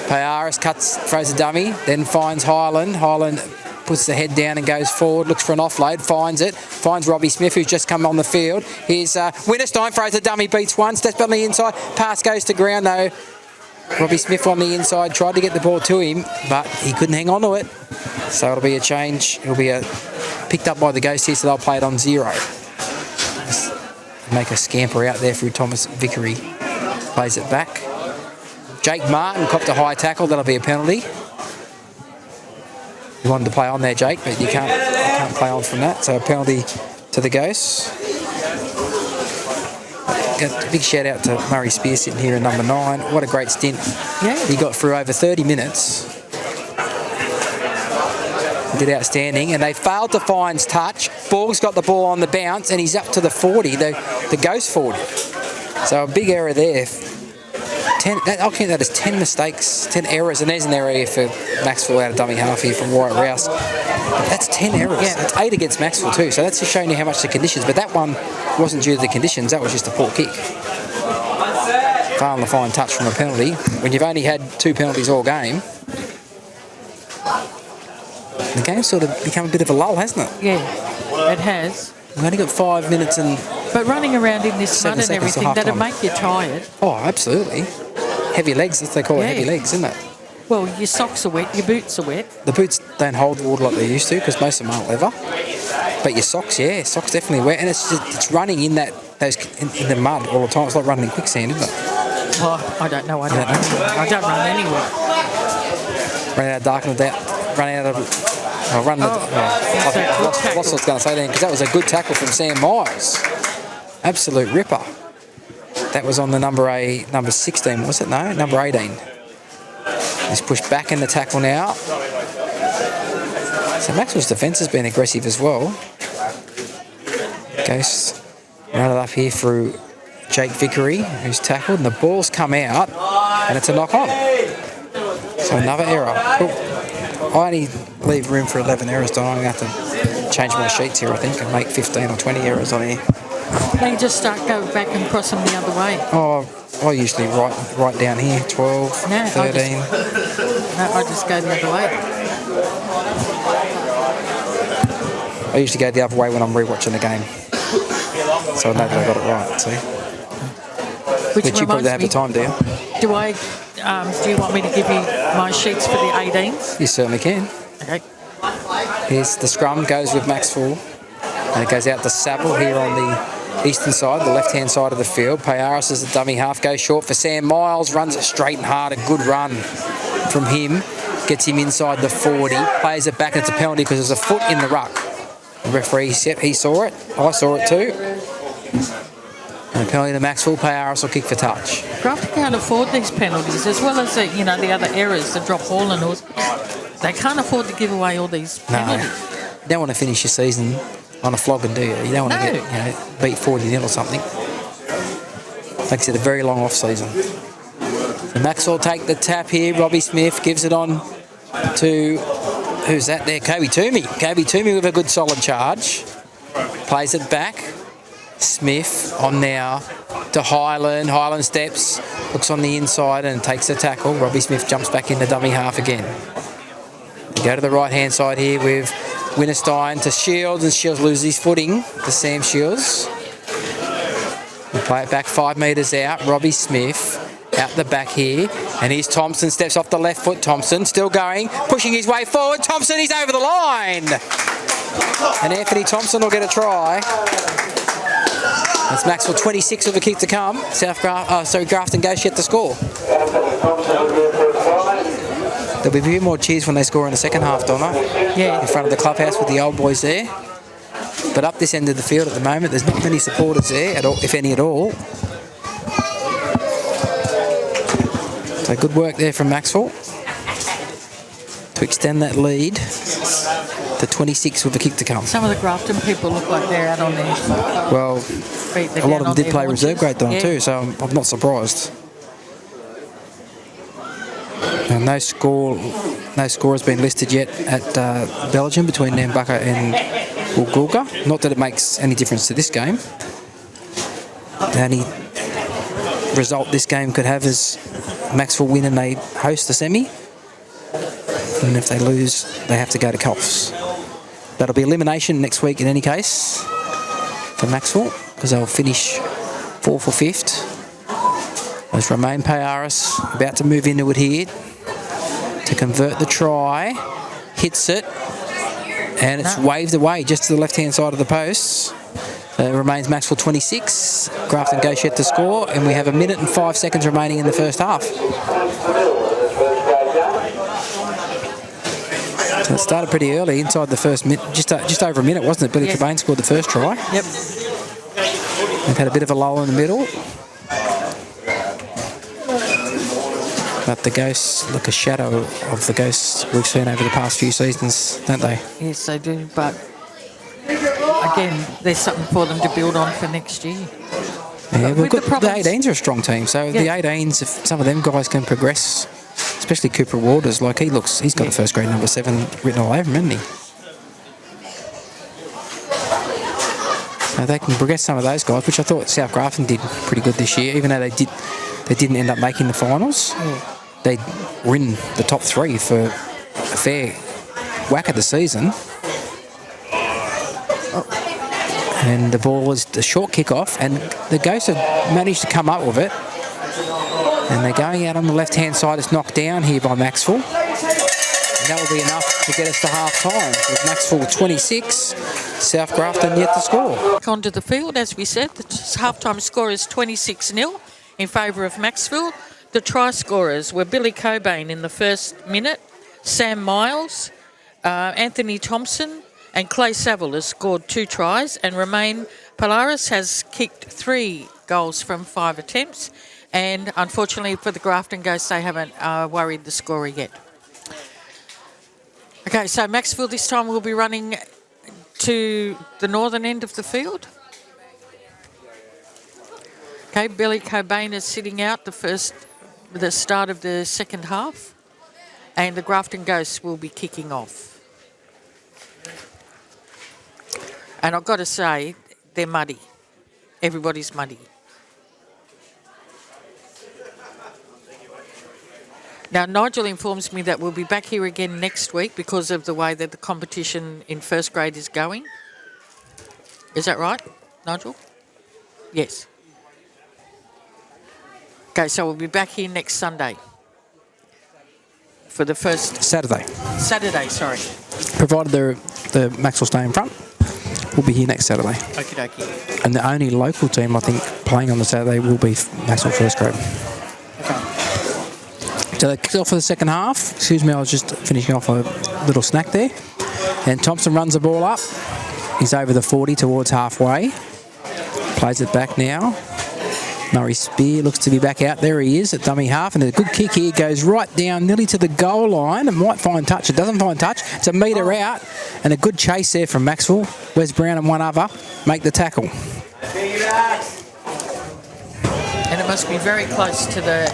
Payaris cuts, throws a dummy, then finds Highland. Highland puts the head down and goes forward, looks for an offload, finds it, finds Robbie Smith, who's just come on the field. Here's Winterstein, throws a dummy, beats one, steps on the inside, pass goes to ground though. Robbie Smith on the inside, tried to get the ball to him, but he couldn't hang on to it. So it'll be a change. It'll be picked up by the Ghost here, so they'll play it on 0. Just make a scamper out there through Thomas Vickery. Plays it back. Jake Martin copped a high tackle. That'll be a penalty. You wanted to play on there, Jake, but you can't play on from that. So a penalty to the Ghosts. A big shout out to Murray Spear sitting here in number 9. What a great stint. Yeah. He got through over 30 minutes. He did outstanding. And they failed to find touch. Borg's got the ball on the bounce and he's up to the 40, the Ghost 40. So a big error there. I'll count that as 10 mistakes, 10 errors. And there's an error here for Macksville out of dummy half here from Wyatt Rouse. That's 10 errors. Yeah. That's 8 against Macksville too. So that's just showing you how much the conditions. But that one wasn't due to the conditions. That was just a poor kick. Failing to find touch from a penalty. When you've only had 2 penalties all game, the game's sort of become a bit of a lull, hasn't it? Yeah, it has. We've only got 5 minutes and... But running around in this mud and everything, that'll make you tired. Oh, absolutely. Heavy legs, as they call it, heavy legs, isn't it? Well, your socks are wet, your boots are wet. The boots don't hold water like they used to because most of them aren't leather. But your socks, socks definitely wet, and it's running in in the mud all the time. It's like running in quicksand, isn't it? Well, I don't know. I don't run anywhere. Run out of dark and run out of. Lost what I was going to say then, because that was a good tackle from Sam Miles. Absolute ripper. That was on the number 16, was it? No, number 18. He's pushed back in the tackle now. So Macksville's defence has been aggressive as well. Ghosts run it up here through Jake Vickery, who's tackled, and the ball's come out, and it's a knock on. So another error. Cool. I only leave room for 11 errors, don't I? I'm going to have to change my sheets here, I think, and make 15 or 20 errors on here. Then you just go back and cross them the other way. Oh, I usually write down here, 12, 13. I just go the other way. I usually go the other way when I'm rewatching the game. So I know that I got it right, see? Which But you probably don't have the time, do you? Do you want me to give you my sheets for the 18s? You certainly can. Okay. Here's the scrum, goes with Macksville. And it goes out to Saville here on the eastern side, the left-hand side of the field. Payaris is the dummy half, goes short for Sam Miles, runs it straight and hard, a good run from him. Gets him inside the 40, plays it back, and it's a penalty because there's a foot in the ruck. The referee, he saw it, I saw it too. And a penalty to Macksville. Payaris will kick for touch. Grafton can't afford these penalties, as well as the other errors, the drop ball and all. They can't afford to give away all these penalties. No, you don't want to finish your season on a flogging, do you? You don't want to get beat 40-0 or something. Makes it a very long off season. So Macksville take the tap here. Robbie Smith gives it on to, who's that there? Kobe Toomey. Kobe Toomey with a good solid charge. Plays it back. Smith on now to Highland. Highland steps, looks on the inside and takes the tackle. Robbie Smith jumps back into dummy half again. We go to the right-hand side here with Winterstein to Shields, and Shields loses his footing to Sam Shields. We play it back 5 metres out. Robbie Smith out the back here. And here's Thompson, steps off the left foot. Thompson still going, pushing his way forward. Thompson, he's over the line. And Anthony Thompson will get a try. That's Macksville 26 with a kick to come. Grafton goes yet to score. There'll be a few more cheers when they score in the second half, Donna. Yeah. In front of the clubhouse with the old boys there. But up this end of the field at the moment, there's not many supporters there, at all, if any at all. So good work there from Macksville to extend that lead to 26 with a kick to come. Some of the Grafton people look like they're out on their Well, feet. a lot of them did play reserve grade Donna too, so I'm not surprised. And no score has been listed yet at Belgium between Nambucca and Woolgoolga. Not that it makes any difference to this game. The only result this game could have is Macksville win and they host the semi. And if they lose, they have to go to Coffs. That'll be elimination next week in any case for Macksville, because they'll finish 4th or 5th. There's Romain Payaris about to move into it here to convert the try. Hits it. And it's waved away just to the left-hand side of the posts. It remains Macksville 26. Grafton goes yet to score, and we have 1 minute and 5 seconds remaining in the first half. So it started pretty early inside the first minute, just over a minute, wasn't it? Billy Cobain scored the first try. Yep. They've had a bit of a lull in the middle. But the Ghosts look a shadow of the Ghosts we've seen over the past few seasons, don't they? Yes, they do. But again, there's something for them to build on for next year. Yeah, we've got the 18s are a strong team, so the 18s, if some of them guys can progress, especially Cooper Waters, like he's got a first grade number 7 written all over him, hasn't he? So they can progress some of those guys, which I thought South Grafton did pretty good this year, even though they didn't end up making the finals. Yeah. They were in the top 3 for a fair whack of the season. And the ball is the short kick-off, and the Ghosts have managed to come up with it. And they're going out on the left-hand side. It's knocked down here by Macksville. And that will be enough to get us to half-time. With Macksville 26, South Grafton yet to score. Onto the field, as we said, the half-time score is 26-0 in favour of Macksville. The try scorers were Billy Cobain in the first minute, Sam Miles, Anthony Thompson, and Clay Saville has scored 2 tries, and Romain Polaris has kicked 3 goals from 5 attempts. And unfortunately for the Grafton Ghosts, they haven't worried the scorer yet. Okay, so Macksville this time will be running to the northern end of the field. Okay, Billy Cobain is sitting out the start of the second half, and the Grafton Ghosts will be kicking off. And I've got to say, they're muddy. Everybody's muddy. Now, Nigel informs me that we'll be back here again next week because of the way that the competition in first grade is going. Is that right, Nigel? Yes. Okay, so we'll be back here next Sunday for the first... Saturday, sorry. provided the Macksville stay in front. We'll be here next Saturday. Okie dokie. And the only local team, I think, playing on the Saturday will be Macksville first grade. Okay. So they kicked off for the second half. Excuse me, I was just finishing off a little snack there. And Thompson runs the ball up. He's over the 40 towards halfway. Plays it back now. Murray Spear looks to be back out. There he is at dummy half, and a good kick here goes right down nearly to the goal line. It might find touch. It doesn't find touch. It's a metre out, and a good chase there from Macksville. Wes Brown and one other make the tackle. And it must be very close to the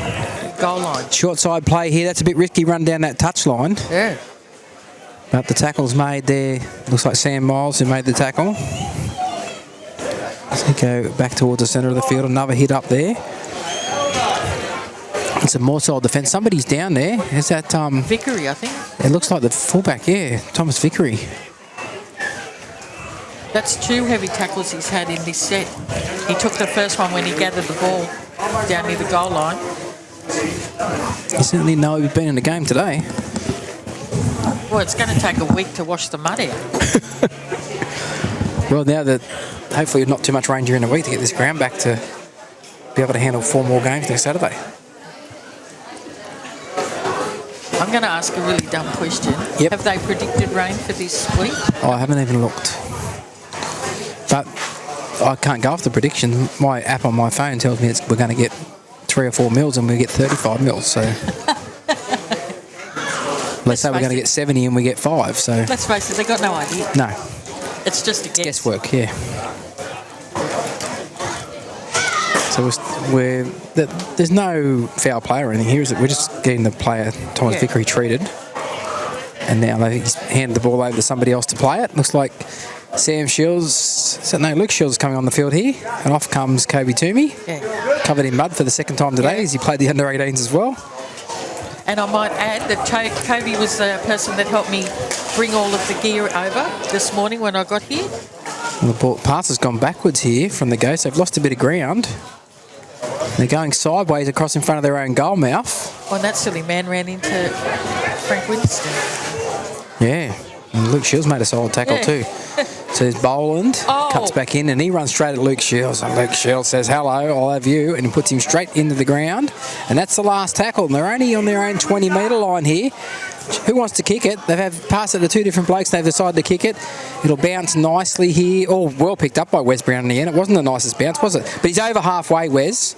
goal line. Short side play here. That's a bit risky, run down that touch line. Yeah. But the tackle's made there. Looks like Sam Miles who made the tackle. So go back towards the centre of the field. Another hit up there. It's a more solid defence. Somebody's down there. Is that Vickery, I think. It looks like the fullback, yeah. Thomas Vickery. That's 2 heavy tackles he's had in this set. He took the first one when he gathered the ball down near the goal line. You certainly know he's been in the game today. Well, it's going to take a week to wash the mud out. Well, now that hopefully not too much rain during the week to get this ground back to be able to handle 4 more games next Saturday. I'm going to ask a really dumb question. Yep. Have they predicted rain for this week? Oh, I haven't even looked. But I can't go off the prediction. My app on my phone tells me we're going to get 3 or 4 mils and we get 35 mils. So let's say we're going to get 70 and we get 5. So let's face it, they've got no idea. No. It's just a guess. Guesswork, yeah. So there's no foul play or anything here, is it? We're just getting the player, Thomas Vickery, treated. And now he's handed the ball over to somebody else to play it. Looks like Sam Shields, Luke Shields is coming on the field here. And off comes Kobe Toomey. Yeah. Covered in mud for the second time today as he played the under-18s as well. And I might add that Kobe was the person that helped me bring all of the gear over this morning when I got here. Well, the ball pass has gone backwards here from the Ghosts. They've lost a bit of ground. They're going sideways across in front of their own goal mouth. Oh, and that silly man ran into Frank Winston. Yeah, and Luke Shields made a solid tackle too. So there's Boland, cuts back in, and he runs straight at Luke Shields. And Luke Shields says, hello, I'll have you, and he puts him straight into the ground. And that's the last tackle, and they're only on their own 20-metre line here. Who wants to kick it? They've passed it to 2 different blokes. They've decided to kick it. It'll bounce nicely here. Oh, well picked up by Wes Brown in the end. It wasn't the nicest bounce, was it? But he's over halfway, Wes.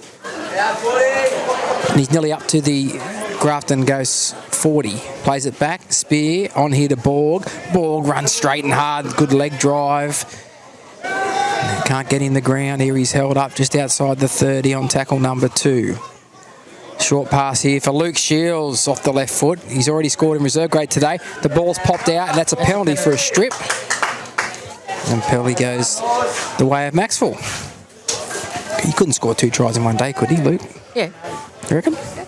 And he's nearly up to the Grafton Ghosts 40. Plays it back. Spear on here to Borg. Borg runs straight and hard. Good leg drive. Can't get in the ground here. He's held up just outside the 30 on tackle number 2. Short pass here for Luke Shields off the left foot. He's already scored in reserve grade today. The ball's popped out, and that's a penalty for a strip. And penalty goes the way of Macksville. He couldn't score 2 tries in one day, could he, Luke? Yeah. You reckon? Yeah.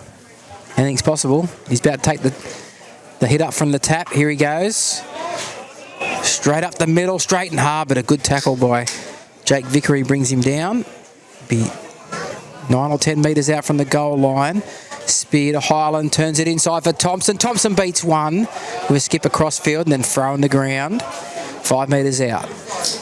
Anything's possible. He's about to take the hit up from the tap. Here he goes. Straight up the middle, straight and hard, but a good tackle by Jake Vickery brings him down. Be 9 or 10 metres out from the goal line. Spear to Highland, turns it inside for Thompson. Thompson beats one with a skip across field and then throw in the ground. 5 metres out.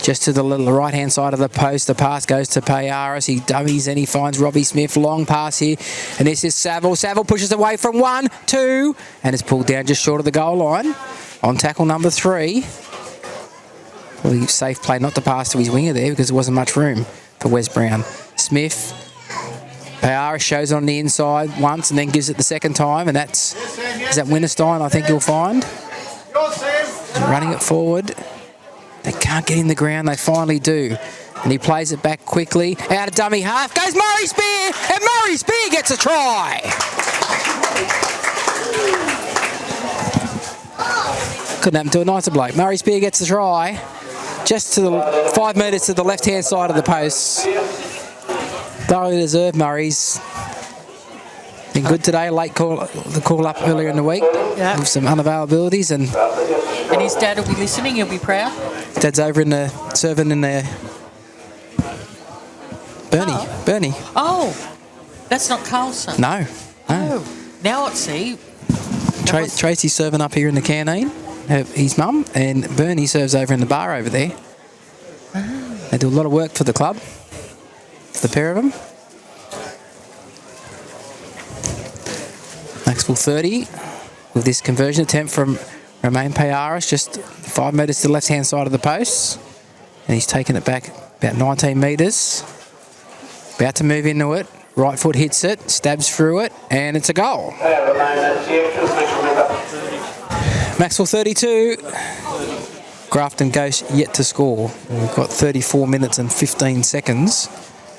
Just to the right-hand side of the post, the pass goes to Payaris. He dummies and he finds Robbie Smith. Long pass here. And this is Saville. Saville pushes away from 1, 2, and it's pulled down just short of the goal line on tackle number 3. Well, safe play not to pass to his winger there because there wasn't much room for Wes Brown. Smith. Payaris shows on the inside once and then gives it the second time, and is that Winterstein, I think you'll find. Running it forward. They can't get in the ground, they finally do. And he plays it back quickly. Out of dummy half goes Murray Spear, and Murray Spear gets a try. Couldn't happen to a nicer bloke. Murray Spear gets the try. Just to the 5 metres to the left-hand side of the post. Thoroughly deserved, Murray's. Been good today, the call up earlier in the week with some unavailabilities. And his dad will be listening, he'll be proud. Dad's over serving in there. Bernie. Oh, that's not Carlson. No. Oh, now let's see. Tracy's serving up here in the canteen, his mum, and Bernie serves over in the bar over there. Oh. They do a lot of work for the club, the pair of them. Macksville 30 with this conversion attempt from Romain Payaris, just 5 metres to the left-hand side of the post. And he's taken it back about 19 metres. About to move into it. Right foot hits it, stabs through it, and it's a goal. Macksville 32. Grafton Ghosts yet to score. We've got 34 minutes and 15 seconds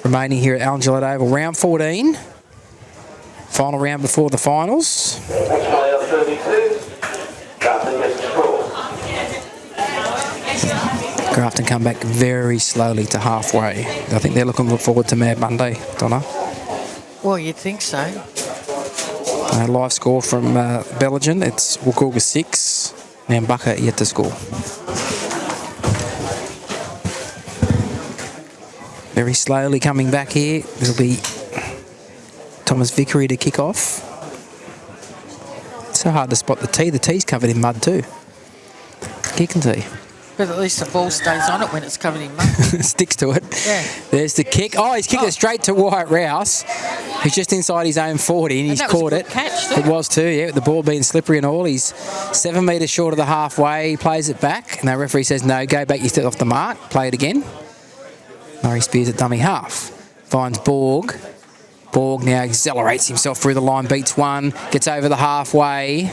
remaining here at Allen Gillett Oval. Round 14. Final round before the finals. Macksville 32. Grafton gets the score. Grafton come back very slowly to halfway. I think they're looking forward to Mad Monday, Donna. Well, you'd think so. Live score from Belgian. It's Wagooga 6. Nambucca yet to score. Very slowly coming back here. It'll be Thomas Vickery to kick off. It's so hard to spot the tee. The tee's covered in mud too. Kick and tee. But at least the ball stays on it when it's covered in mud. Sticks to it. Yeah. There's the kick. Oh, he's kicked it straight to Wyatt Rouse. He's just inside his own 40 and he's that was caught a it. good catch, too. It was too, yeah. The ball being slippery and all. He's 7 metres short of the halfway. He plays it back and the referee says, no, go back. You stepped off the mark. Play it again. Murray Spears at dummy half. Finds Borg. Borg now accelerates himself through the line. Beats one. Gets over the halfway.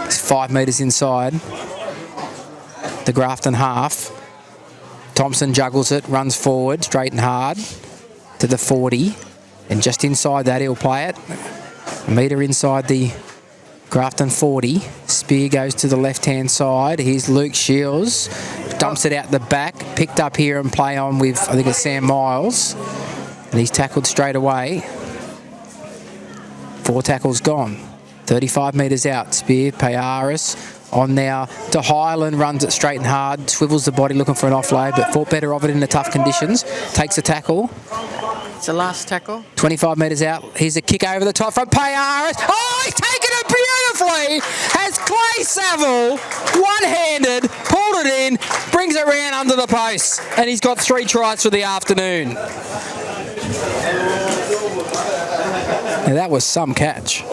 He's 5 metres inside the Grafton half. Thompson juggles it, runs forward, straight and hard to the 40. And just inside that, he'll play it. A metre inside the Grafton 40. Spear goes to the left-hand side. Here's Luke Shields. Dumps it out the back. Picked up here and play on with, I think it's Sam Miles. And he's tackled straight away. 4 tackles gone. 35 metres out. Spear, Payaris. On now to Highland, runs it straight and hard, swivels the body looking for an offload, but thought better of it in the tough conditions. Takes a tackle. It's the last tackle. 25 metres out. Here's a kick over the top from Payaris. Oh, he's taken it beautifully. Has Clay Saville one-handed, pulled it in, brings it round under the post, and he's got 3 tries for the afternoon. Now that was some catch.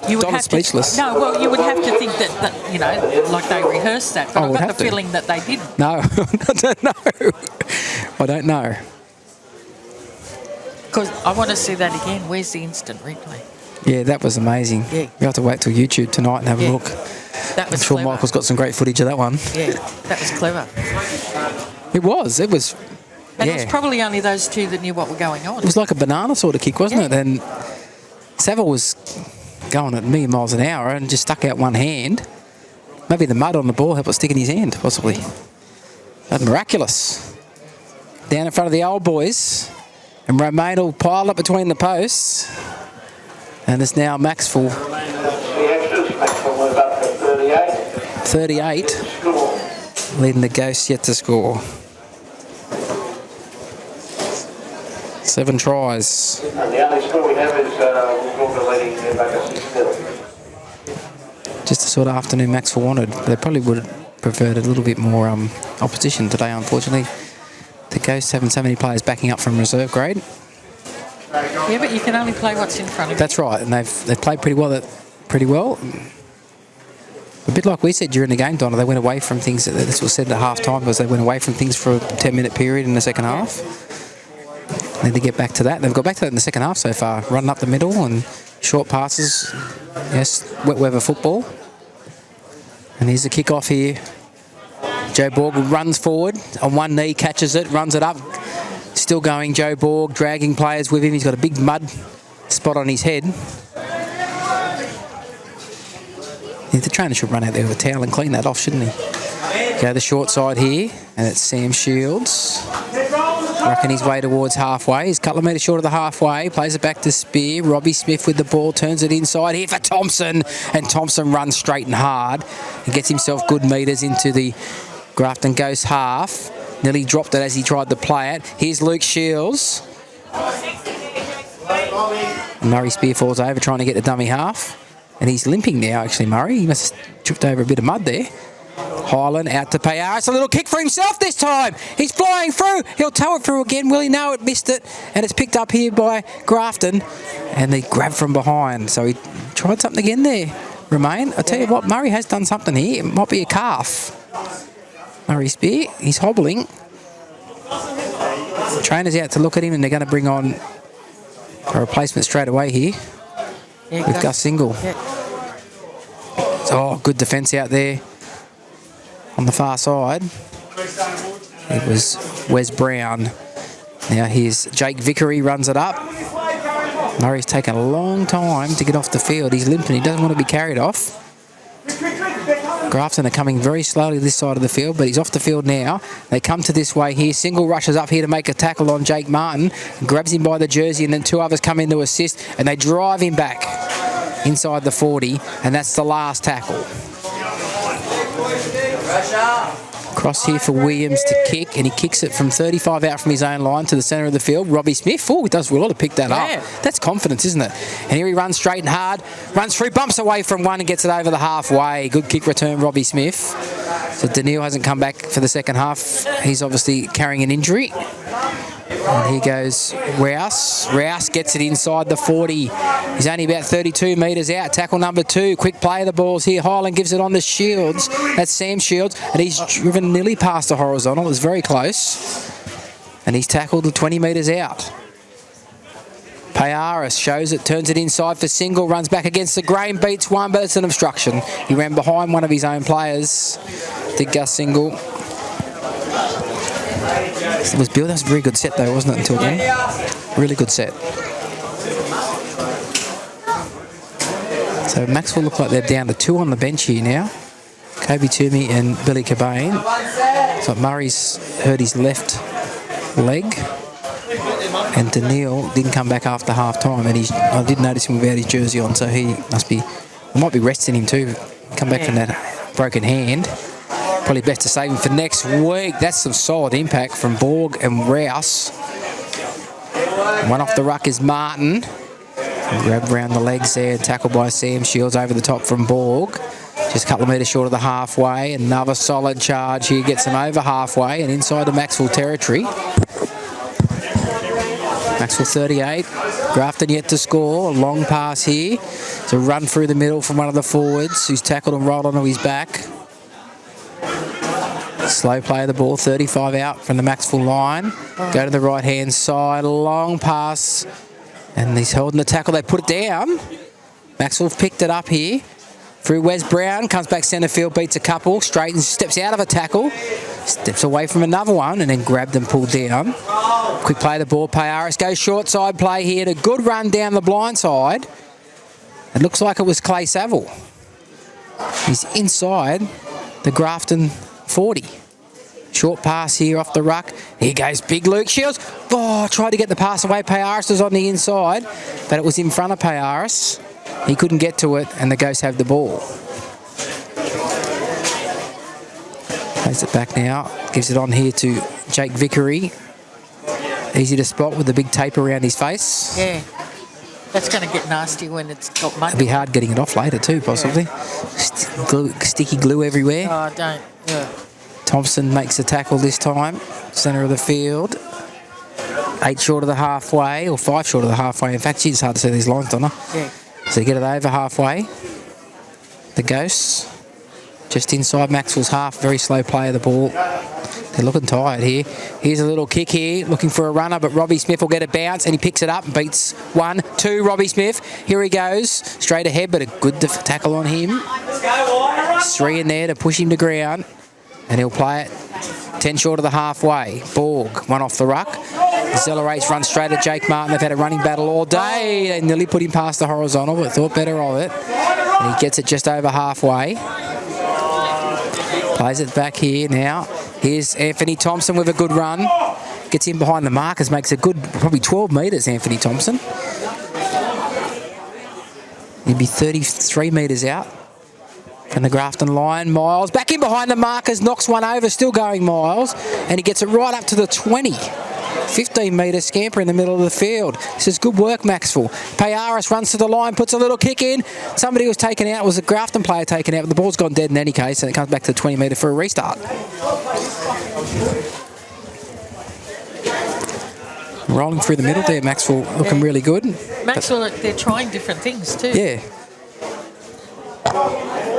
You would Don's have speechless. No, well, you would have to think that you know, like they rehearsed that. But I've got the feeling that they didn't. No, I don't know. I don't know. Because I want to see that again. Where's the instant replay? Yeah, that was amazing. Yeah. You have to wait till YouTube tonight and have a look. That was I'm sure clever. Michael's got some great footage of that one. Yeah, that was clever. It was. And it was probably only those two that knew what were going on. It was like a banana sort of kick, wasn't it? And Saville was going at a million miles an hour and just stuck out one hand. Maybe the mud on the ball helped it stick in his hand, possibly. But miraculous. Down in front of the old boys. And Romain will pile up between the posts. And it's now Macksville. 38. Leading the Ghosts yet to score. 7 tries. And the only score we have is Wagooga leading Nambucca 6-0. Just the sort of afternoon Macksville wanted. They probably would have preferred a little bit more opposition today, unfortunately. The Ghosts having so many players backing up from reserve grade. Yeah, but you can only play what's in front of you. That's right, and they've played pretty well. A bit like we said during the game, Donna, they went away from things. This was said at half time because they went away from things for a 10-minute period in the second half. Need to get back to that. They've got back to that in the second half so far. Running up the middle and short passes. Yes, wet weather football. And here's the kick-off here. Joe Borg runs forward on one knee, catches it, runs it up. Still going, Joe Borg, dragging players with him. He's got a big mud spot on his head. Yeah, the trainer should run out there with a towel and clean that off, shouldn't he? Go the short side here, and it's Sam Shields. Working his way towards halfway. He's a couple of metres short of the halfway. Plays it back to Spear. Robbie Smith with the ball. Turns it inside here for Thompson. And Thompson runs straight and hard. He gets himself good metres into the Grafton Ghost half. Nearly dropped it as he tried to play it. Here's Luke Shields. And Murray Spear falls over trying to get the dummy half. And he's limping now, actually, Murray. He must have tripped over a bit of mud there. Highland out to Payaris. A little kick for himself this time. He's flying through. He'll tow it through again. Will he? No, it missed it. And it's picked up here by Grafton. And they grab from behind. So he tried something again there, Romain. I tell you what, Murray has done something here. It might be a calf. Murray Spear. He's hobbling. The trainer's out to look at him and they're going to bring on a replacement straight away here with Gus Single. Yeah. Oh, good defence out there. On the far side, it was Wes Brown Now here's Jake Vickery, runs it up. Murray's taken a long time to get off the field. He's limping. He doesn't want to be carried off. Grafton are coming very slowly this side of the field, but he's off the field now. They come to this way here. Single rushes up here to make a tackle on Jake Martin. Grabs him by the jersey, and then two others come in to assist, and they drive him back inside the 40, and that's the last tackle. Cross here for Williams to kick, and he kicks it from 35 out from his own line to the centre of the field. Robbie Smith, he does well to pick that up. That's confidence, isn't it? And here he runs straight and hard, runs through, bumps away from one and gets it over the halfway. Good kick return, Robbie Smith. So Daniil hasn't come back for the second half. He's obviously carrying an injury. And here goes Rouse. Rouse gets it inside the 40. He's only about 32 metres out. Tackle number 2. Quick play of the balls here. Highland gives it on to Shields. That's Sam Shields. And he's driven nearly past the horizontal. It was very close. And he's tackled to 20 metres out. Payaris shows it, turns it inside for Single, runs back against the grain, beats one, but it's an obstruction. He ran behind one of his own players. Did Gus Single. It was Bill. That was a very good set though, wasn't it, until then? Really good set. So Macksville look like they're down to 2 on the bench here now. Kobe Toomey and Billy Cobain. So Murray's hurt his left leg. And Daniil didn't come back after half time, and I did notice him without his jersey on, so he might be resting him too. Come back from that broken hand. Probably best to save him for next week. That's some solid impact from Borg and Rouse. One off the ruck is Martin. Grabbed around the legs there, tackled by Sam Shields over the top from Borg. Just a couple of metres short of the halfway. Another solid charge here, gets them over halfway and inside the Macksville territory. Macksville 38. Grafton yet to score. A long pass here. It's a run through the middle from one of the forwards who's tackled and rolled onto his back. Slow play of the ball, 35 out from the Macksville line. Go to the right-hand side, long pass. And he's holding the tackle. They put it down. Macksville picked it up here. Through Wes Brown, comes back centre field, beats a couple, straightens, steps out of a tackle, steps away from another one, and then grabbed and pulled down. Quick play of the ball, Payaris goes short side play here, and a good run down the blind side. It looks like it was Clay Saville. He's inside the Grafton 40. Short pass here off the ruck. Here goes Big Luke Shields. Tried to get the pass away. Payaris was on the inside, but it was in front of Payaris. He couldn't get to it, and the Ghosts have the ball. Plays it back now. Gives it on here to Jake Vickery. Easy to spot with the big tape around his face. Yeah. That's going to get nasty when it's got mud. It'll be hard getting it off later too, possibly. Sticky glue everywhere. Oh, don't. Yeah. Thompson makes a tackle this time. Centre of the field. 8 short of the halfway, or 5 short of the halfway. In fact, it's hard to see these lines, don't I? Yeah. So you get it over halfway. The Ghosts just inside Macksville's half. Very slow play of the ball. They're looking tired here. Here's a little kick here, looking for a runner, but Robbie Smith will get a bounce, and he picks it up and beats 1, 2. Robbie Smith. Here he goes, straight ahead, but a good tackle on him. 3 in there to push him to ground, and he'll play it 10 short of the halfway. Borg, 1 off the ruck. Accelerates, runs straight at Jake Martin. They've had a running battle all day. They nearly put him past the horizontal, but thought better of it. And he gets it just over halfway. Plays it back here now. Here's Anthony Thompson with a good run. Gets in behind the markers, makes a good, probably 12 metres, Anthony Thompson. He'd be 33 metres out from the Grafton line. Miles back in behind the markers, knocks one over, still going Miles, and he gets it right up to the 20. 15-metre scamper in the middle of the field. This is good work, Macksville. Payaris runs to the line, puts a little kick in. Somebody was taken out, was a Grafton player taken out, but the ball's gone dead in any case, and it comes back to the 20-metre for a restart. Rolling through the middle there, Macksville looking really good. Macksville, they're trying different things too. Yeah.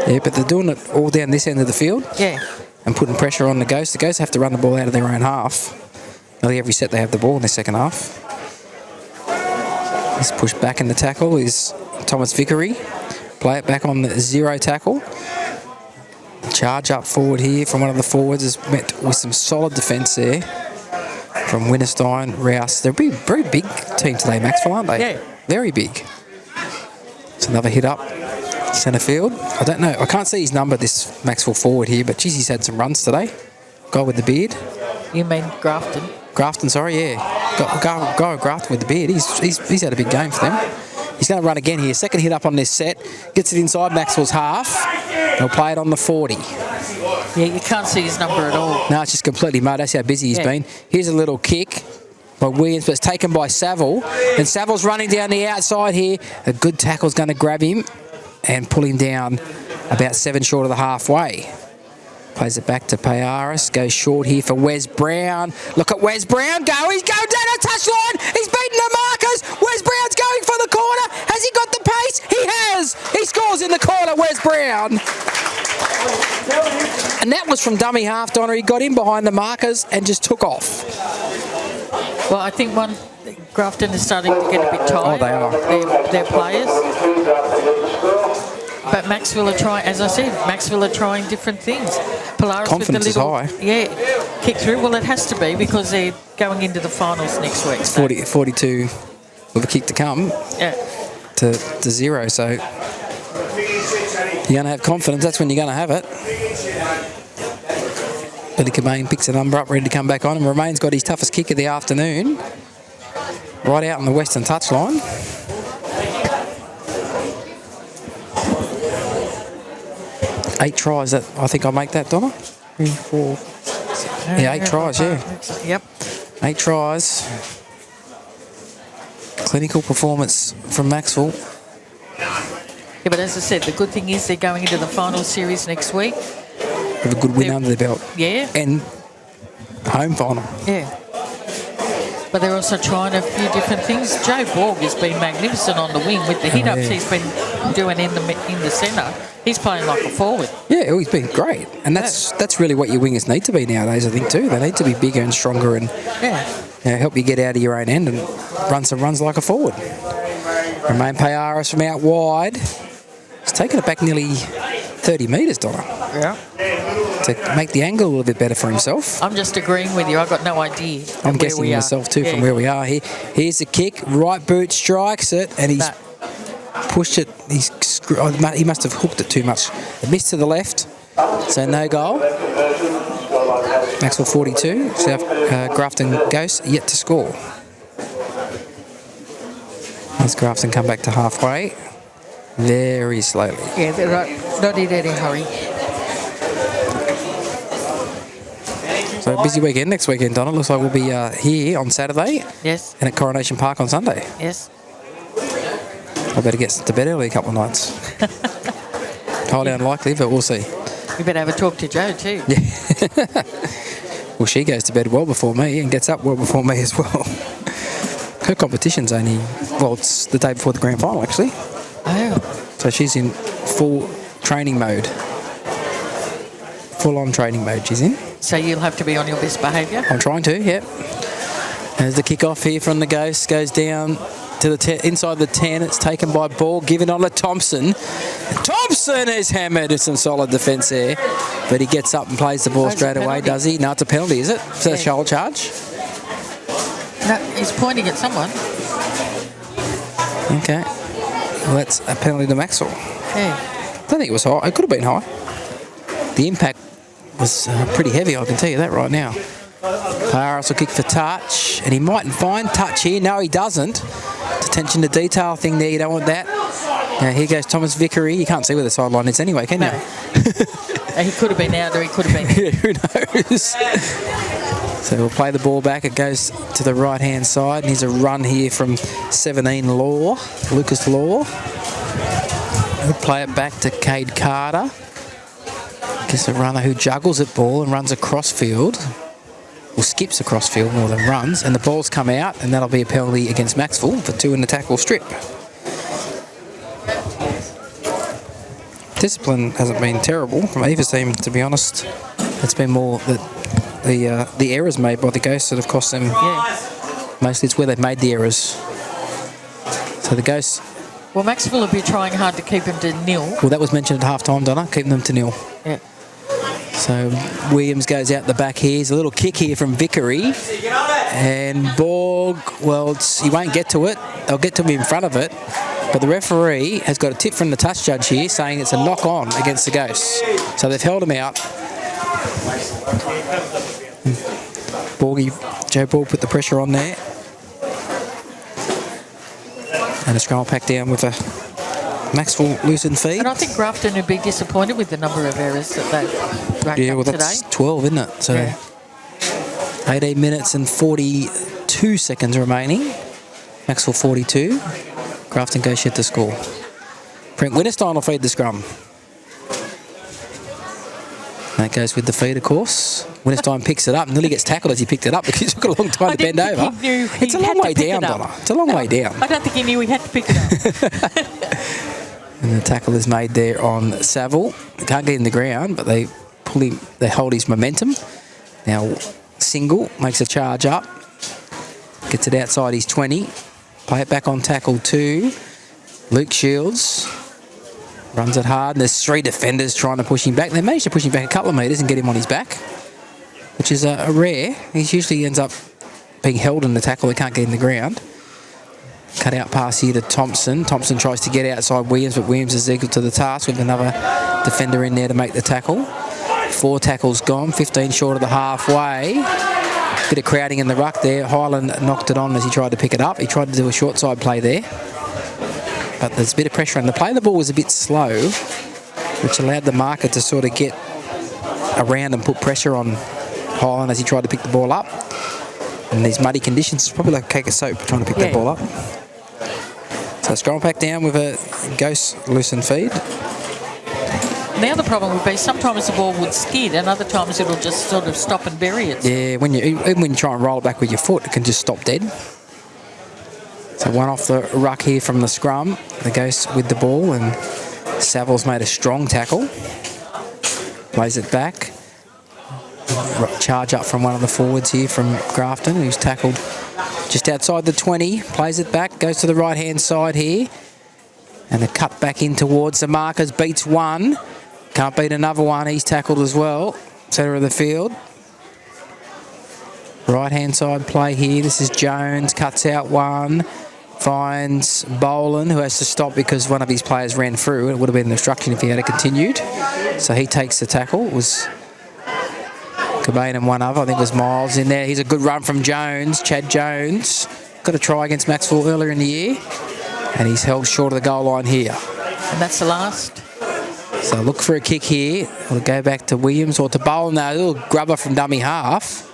Yeah, but they're doing it all down this end of the field. Yeah. And putting pressure on the Ghosts. The Ghosts have to run the ball out of their own half. Nearly every set they have the ball in the second half. This push back in the tackle is Thomas Vickery. Play it back on the 0 tackle. Charge up forward here from one of the forwards is met with some solid defence there from Winterstein, Rouse. They're a very big team today, Macksville, aren't they? Yeah. Very big. It's another hit up. Centre field. I don't know. I can't see his number, this Macksville forward here, but geez, he's had some runs today. Guy with the beard. You mean Grafton? Grafton, sorry, yeah. Guy Grafton with the beard. He's had a big game for them. He's going to run again here. Second hit up on this set. Gets it inside Macksville's half. He'll play it on the 40. Yeah, you can't see his number at all. No, it's just completely mud. That's how busy he's been. Here's a little kick by Williams, but it's taken by Saville. And Saville's running down the outside here. A good tackle's going to grab him and pull him down about 7 short of the halfway. Plays it back to Payaris. Goes short here for Wes Brown. Look at Wes Brown go. He's going down a touchline. He's beaten the markers. Wes Brown's going for the corner. Has he got the pace? He has. He scores in the corner, Wes Brown. And that was from dummy half, Donna. He got in behind the markers and just took off. Well, I think Grafton is starting to get a bit tired. Oh, they are. Their players. But Macksville are trying, as I said, Macksville are trying different things. Polaris Confidence with the little, is high. Yeah, kick through. Well, it has to be because they're going into the finals next week. So. 42 with a kick to come to 0. So you're going to have confidence. That's when you're going to have it. Billy Cobain picks a number up, ready to come back on. And Romain's got his toughest kick of the afternoon. Right out on the western touchline. Eight tries. I think I'll make that, Donna. 3, 4, 6. Yeah, 8 tries, yeah. Yep. 8 tries. Clinical performance from Macksville. Yeah, but as I said, the good thing is they're going into the final series next week. With a good win under their belt. Yeah. And home final. Yeah. But they're also trying a few different things. Joe Borg has been magnificent on the wing with the hit-ups he's been doing in the centre. He's playing like a forward. Yeah, he's been great. And that's really what your wingers need to be nowadays, I think, too. They need to be bigger and stronger and help you get out of your own end and run some runs like a forward. Romain Payaris from out wide. He's taken it back nearly 30 metres, Donna. Yeah. To make the angle a little bit better for himself. I'm just agreeing with you. I've got no idea. I'm guessing myself too from where we are here. Here's the kick. Right boot strikes it, and he's pushed it. He must have hooked it too much. It missed to the left, so no goal. Macksville 42. South Grafton Ghosts yet to score. As Grafton come back to halfway, very slowly. Yeah, they're not in any hurry. So busy weekend next weekend, Donna. Looks like we'll be here on Saturday. Yes. And at Coronation Park on Sunday. Yes. I better get to bed early a couple of nights. Highly unlikely, but we'll see. You better have a talk to Jo too. Yeah. Well, she goes to bed well before me and gets up well before me as well. Her competition's only, it's the day before the grand final, actually. Oh. So she's in full training mode. Full-on training mode she's in. So you'll have to be on your best behaviour? I'm trying to, yep. There's the kick-off here from the Ghost. Goes down to the inside the 10. It's taken by Ball. Given on to Thompson. Thompson is hammered. It's some solid defence there. But he gets up and plays the ball straight away, does he? No, it's a penalty, is it? Is that a shoulder charge? No, he's pointing at someone. Okay. Well, that's a penalty to Macksville. Yeah. I don't think it was high. It could have been high. The impact was pretty heavy, I can tell you that right now. Payaris will kick for touch, and he mightn't find touch here. No, he doesn't. Attention to detail thing there, you don't want that. Now here goes Thomas Vickery. You can't see where the sideline is anyway, can you? He could have been out or he could have been yeah, who knows? So we'll play the ball back. It goes to the right-hand side, and here's a run here from 17 Law, Lucas Law. We'll play it back to Cade Carter. Gets a runner who juggles at ball and runs across field. Or skips across field more than runs. And the ball's come out, and that'll be a penalty against Macksville for 2 in the tackle strip. Discipline hasn't been terrible from either team, to be honest. It's been more the errors made by the Ghosts that have cost them. Yeah. Mostly it's where they've made the errors. So the Ghosts... Well, Macksville will be trying hard to keep him to 0. Well, that was mentioned at half-time, Donna, keeping them to 0. Yeah. So Williams goes out the back here. There's a little kick here from Vickery. And Borg, well, he won't get to it. They'll get to him in front of it. But the referee has got a tip from the touch judge here saying it's a knock-on against the Ghosts. So they've held him out. Joe Borg put the pressure on there. And a scrum pack down with a Macksville loosened feed. And I think Grafton would be disappointed with the number of errors that they've racked up today. That's 12, isn't it? So 18 minutes and 42 seconds remaining. Macksville 42. Grafton goes shit to score. Brent Winterstein will feed the scrum. That goes with the feed, of course. Winterstein picks it up. Nearly gets tackled as he picked it up because it took a long time to bend over. It's a long way down, Donna. It's a long way down. I don't think he knew he had to pick it up. And the tackle is made there on Saville. He can't get in the ground, but they pull him. They hold his momentum. Now Single makes a charge up. Gets it outside his 20. Play it back on tackle 2. Luke Shields runs it hard, and there's 3 defenders trying to push him back. They managed to push him back a couple of metres and get him on his back, which is a rare. He usually ends up being held in the tackle. They can't get in the ground. Cut out pass here to Thompson. Thompson tries to get outside Williams, but Williams is equal to the task with another defender in there to make the tackle. 4 tackles gone, 15 short of the halfway. Bit of crowding in the ruck there. Highland knocked it on as he tried to pick it up. He tried to do a short side play there. But there's a bit of pressure on the play. The ball was a bit slow, which allowed the marker to sort of get around and put pressure on Highland as he tried to pick the ball up. In these muddy conditions, it's probably like a cake of soap trying to pick that ball up. So scroll pack down with a Ghost loosened feed. The other problem would be sometimes the ball would skid and other times it'll just sort of stop and bury it. Yeah, even when you try and roll it back with your foot, it can just stop dead. So one off the ruck here from the scrum. The Ghost with the ball, and Saville's made a strong tackle. Plays it back. Charge up from one of the forwards here from Grafton, who's tackled just outside the 20. Plays it back, goes to the right-hand side here. And a cut back in towards the markers. Beats one. Can't beat another one. He's tackled as well. Centre of the field. Right-hand side play here. This is Jones. Cuts out one. Finds Boland, who has to stop because one of his players ran through. It would have been an obstruction if he had continued. So he takes the tackle. It was Cobain and one other. I think it was Miles in there. Here's a good run from Jones. Chad Jones. Got a try against Macksville earlier in the year. And he's held short of the goal line here. And that's the last. So look for a kick here. Will it go back to Williams or to Boland? No, a little grubber from dummy half.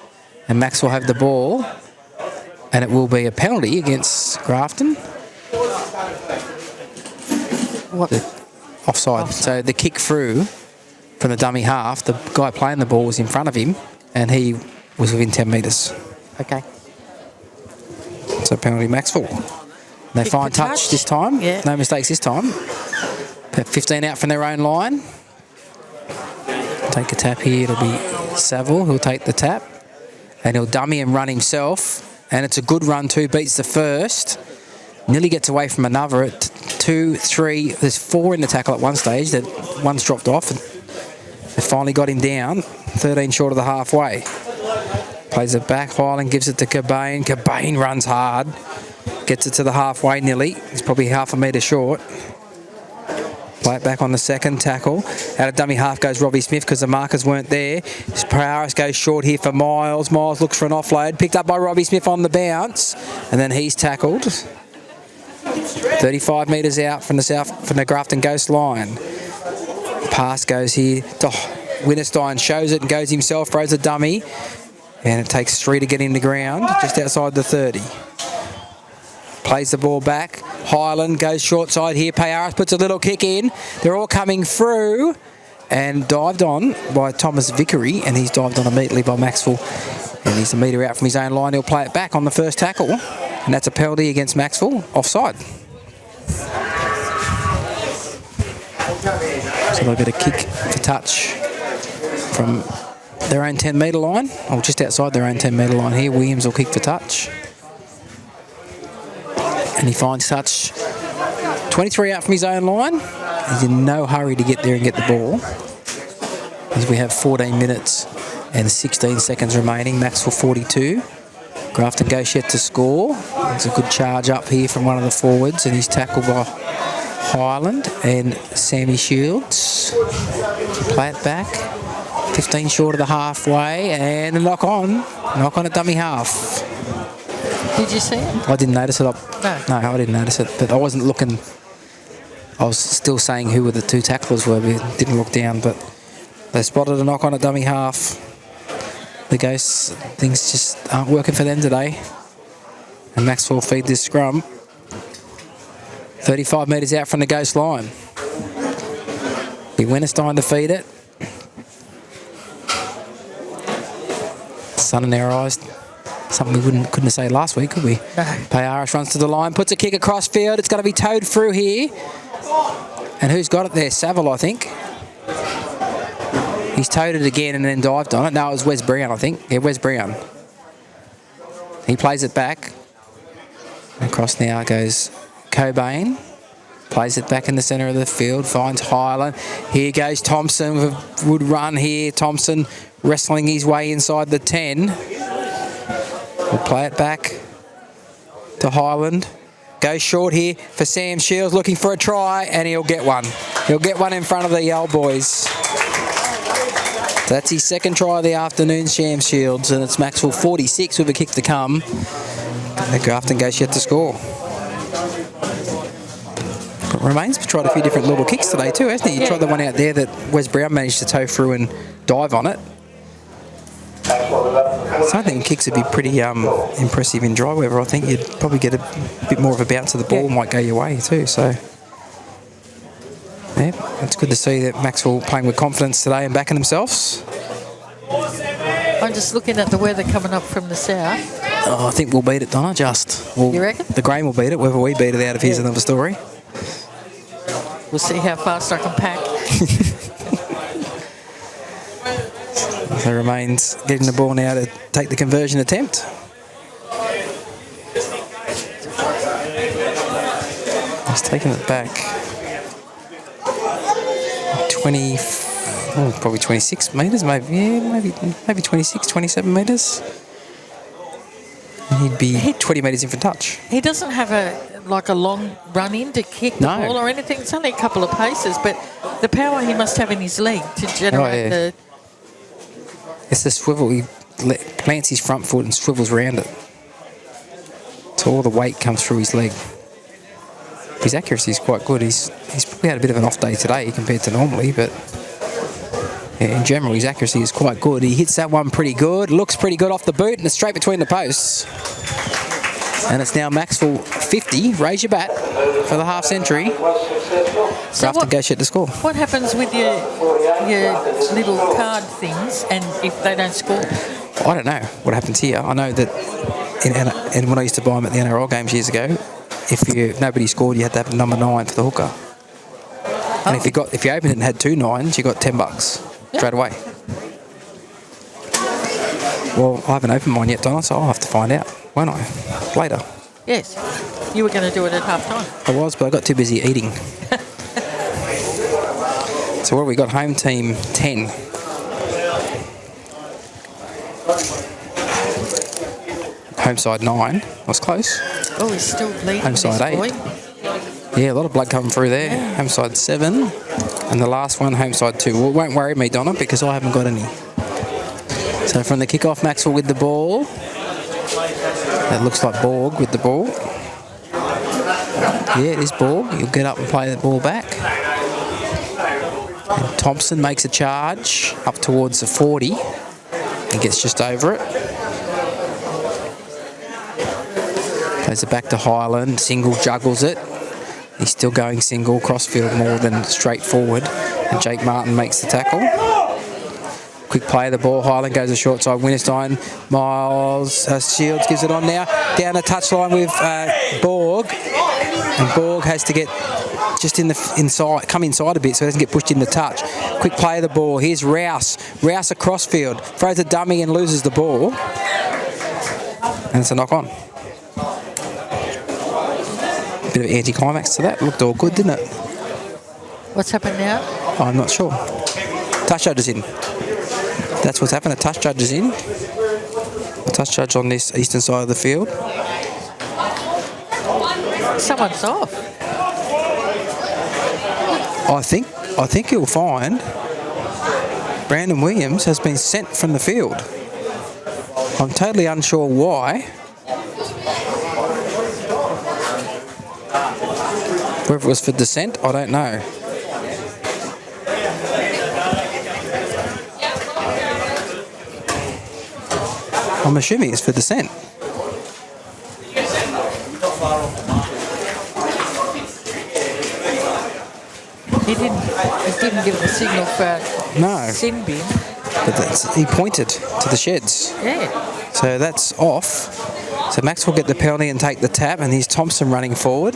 And Max will have the ball. And it will be a penalty against Grafton. What? Offside. So the kick through from the dummy half, the guy playing the ball was in front of him and he was within 10 metres. Okay. So penalty Macksville. They Kick find for touch this time. Yeah. No mistakes this time. 15 out from their own line. Take a tap here. It'll be Saville who'll take the tap. And he'll dummy and run himself. And it's a good run too. Beats the first. Nearly gets away from another at 2, 3. There's 4 in the tackle at one stage. That one's dropped off. And they finally got him down. 13 short of the halfway. Plays it back. Highland gives it to Cobain. Cobain runs hard. Gets it to the halfway nearly. He's probably half a metre short. Play it back on the second tackle. Out of dummy half goes Robbie Smith because the markers weren't there. Paris goes short here for Miles. Miles looks for an offload. Picked up by Robbie Smith on the bounce. And then he's tackled. 35 metres out from the Grafton Ghost line. Pass goes here to Winterstein. Shows it and goes himself. Throws a dummy. And it takes 3 to get in the ground. Just outside the 30. Plays the ball back. Highland goes short side here. Payaris puts a little kick in. They're all coming through. And dived on by Thomas Vickery. And he's dived on immediately by Macksville. And he's a metre out from his own line. He'll play it back on the first tackle. And that's a penalty against Macksville. Offside. So they'll get a kick for touch from their own 10 metre line. Or just outside their own 10 metre line here. Williams will kick for touch. And he finds touch 23 out from his own line. He's in no hurry to get there and get the ball. As we have 14 minutes and 16 seconds remaining. Macksville 42. Grafton goes yet to score. There's a good charge up here from one of the forwards, and he's tackled by Highland and Sammy Shields. Play it back. 15 short of the halfway, and a knock on at dummy half. Did you see it? I didn't notice it. No, I didn't notice it, but I wasn't looking. I was still saying who were the two tacklers were. We didn't look down, but they spotted a knock on at dummy half. The Ghosts, things just aren't working for them today. And Macksville feed this scrum. 35 metres out from the Ghost line. The Winterstein to feed it. Sun in our eyes. Something we couldn't say last week, could we? No. Payaris runs to the line, puts a kick across field. It's going to be towed through here. And who's got it there? Saville, I think. He's towed it again and then dived on it. No, it was Wes Brown, I think. Yeah, Wes Brown. He plays it back. Across now goes Cobain. Plays it back in the centre of the field. Finds Highland. Here goes Thompson. Would run here. Thompson wrestling his way inside the 10. We'll play it back to Highland. Goes short here for Sam Shields, looking for a try, and he'll get one. He'll get one in front of the old boys. That's his second try of the afternoon, Sam Shields, and it's Macksville 46 with a kick to come. And Grafton goes yet to score. But Remains tried a few different little kicks today too, hasn't he? He tried the one out there that Wes Brown managed to tow through and dive on it. So I think kicks would be pretty impressive in dry weather. I think you'd probably get a bit more of a bounce of the ball, might go your way too. So, yeah, it's good to see that Macksville playing with confidence today and backing themselves. I'm just looking at the weather coming up from the south. Oh, I think we'll beat it, Donna, You reckon? The grain will beat it. Whether we beat it out of here's another story. We'll see how fast I can pack. So Remains getting the ball now to take the conversion attempt. He's taking it back 20, probably 26 metres, maybe 26, 27 metres. And he'd be 20 metres in for touch. He doesn't have a long run in to kick the ball or anything. It's only a couple of paces, but the power he must have in his leg to generate the... It's the swivel. He plants his front foot and swivels around it. So all the weight comes through his leg. His accuracy is quite good. He's probably had a bit of an off day today compared to normally, but in general his accuracy is quite good. He hits that one pretty good, looks pretty good off the boot, and it's straight between the posts. And it's now Macksville 50. Raise your bat for the half century. So Grafton goes shit to score. What happens with your little card things, and if they don't score? I don't know what happens here. I know that in when I used to buy them at the NRL games years ago, if nobody scored, you had to have number 9 for the hooker. And if you opened it and had 2 9s, you got $10 straight away. Well, I haven't opened mine yet, Donna, so I'll have to find out, won't I? Later. Yes. You were going to do it at half time. I was, but I got too busy eating. So what have we got? Home team 10. Home side 9. Was close. Oh, he's still bleeding. Home side 8. Boy. Yeah, a lot of blood coming through there. Yeah. Home side 7. And the last one, home side 2. Well, it won't worry me, Donna, because I haven't got any. So from the kickoff, Macksville with the ball. That looks like Borg with the ball. Yeah, it is Borg. He'll get up and play the ball back. And Thompson makes a charge up towards the 40. He gets just over it. Plays it back to Highland. Single juggles it. He's still going single, crossfield more than straight forward. And Jake Martin makes the tackle. Quick play of the ball. Highland goes to short side. Winterstein. Miles. Shields gives it on now. Down the touchline with Borg. And Borg has to get just inside, come inside a bit so he doesn't get pushed in the touch. Quick play of the ball. Here's Rouse. Rouse across field. Throws a dummy and loses the ball. And it's a knock on. Bit of anticlimax to that. Looked all good, didn't it? What's happened now? Oh, I'm not sure. Touch judge is in. That's what's happened. A touch judge is in. touch judge on this eastern side of the field. Someone's off. I think you'll find Brandon Williams has been sent from the field. I'm totally unsure why. Whether it was for descent, I don't know. I'm assuming it's for descent. He didn't give the signal for sin bin. But he pointed to the sheds. Yeah. So that's off. So Max will get the penalty and take the tap, and here's Thompson running forward.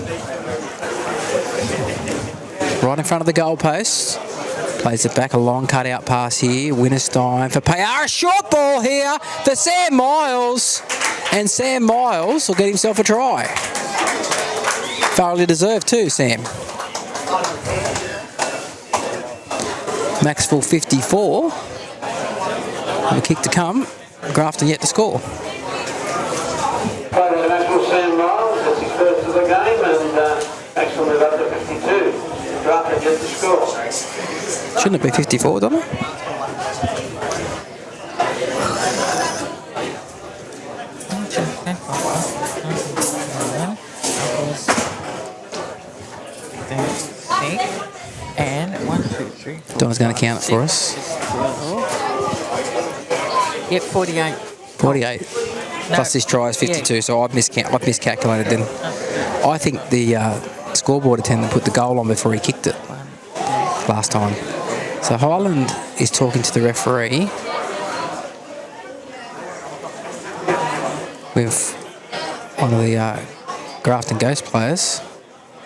Right in front of the goalpost. Plays it back, a long cut-out pass here. Winterstein for Payara. Short ball here for Sam Miles. And Sam Miles will get himself a try. Thoroughly deserved too, Sam. Macksville 54. And a kick to come. Grafton yet to score. Player to Macksville, Sam Miles. That's his first of the game, and Macksville move up to 52. Grafton yet to score. Shouldn't it be 54, doesn't it? And 1, 2, 3, 4. Donna's going to count it for us. Yep, 48. 48. Plus this try is 52, so I've miscalculated then. I think the scoreboard attendant put the goal on before he kicked it last time. So Highland is talking to the referee with one of the Grafton Ghost players.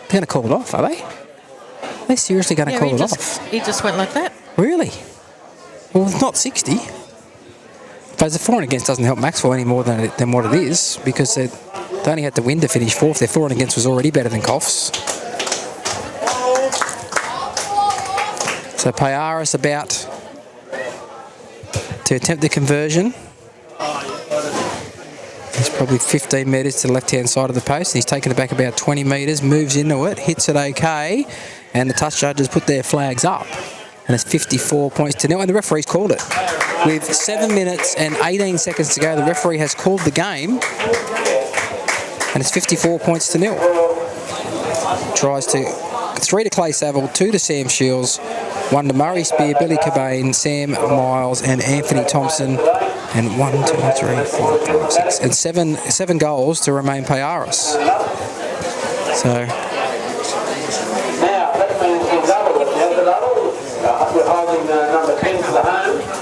They're going to call it off, are they? Are they seriously going to call it off? He just went like that. Really? Well, it's not 60. But the for and against doesn't help Macksville any more than what it is, because they only had to win to finish fourth. Their for and against was already better than Coffs. So Payaris about to attempt the conversion. He's probably 15 metres to the left-hand side of the post. He's taken it back about 20 metres, moves into it, hits it okay, and the touch judges put their flags up. And it's 54 points to nil, and the referee's called it. With 7 minutes and 18 seconds to go, the referee has called the game, and it's 54 points to nil. Tries to 3 to Clay Saville, 2 to Sam Shields, 1 to Murray Spear, Billy Cobain, Sam Miles, and Anthony Thompson, and 1, 2, 3, 4, 5, 6, and 7 goals to Romain Payaris. So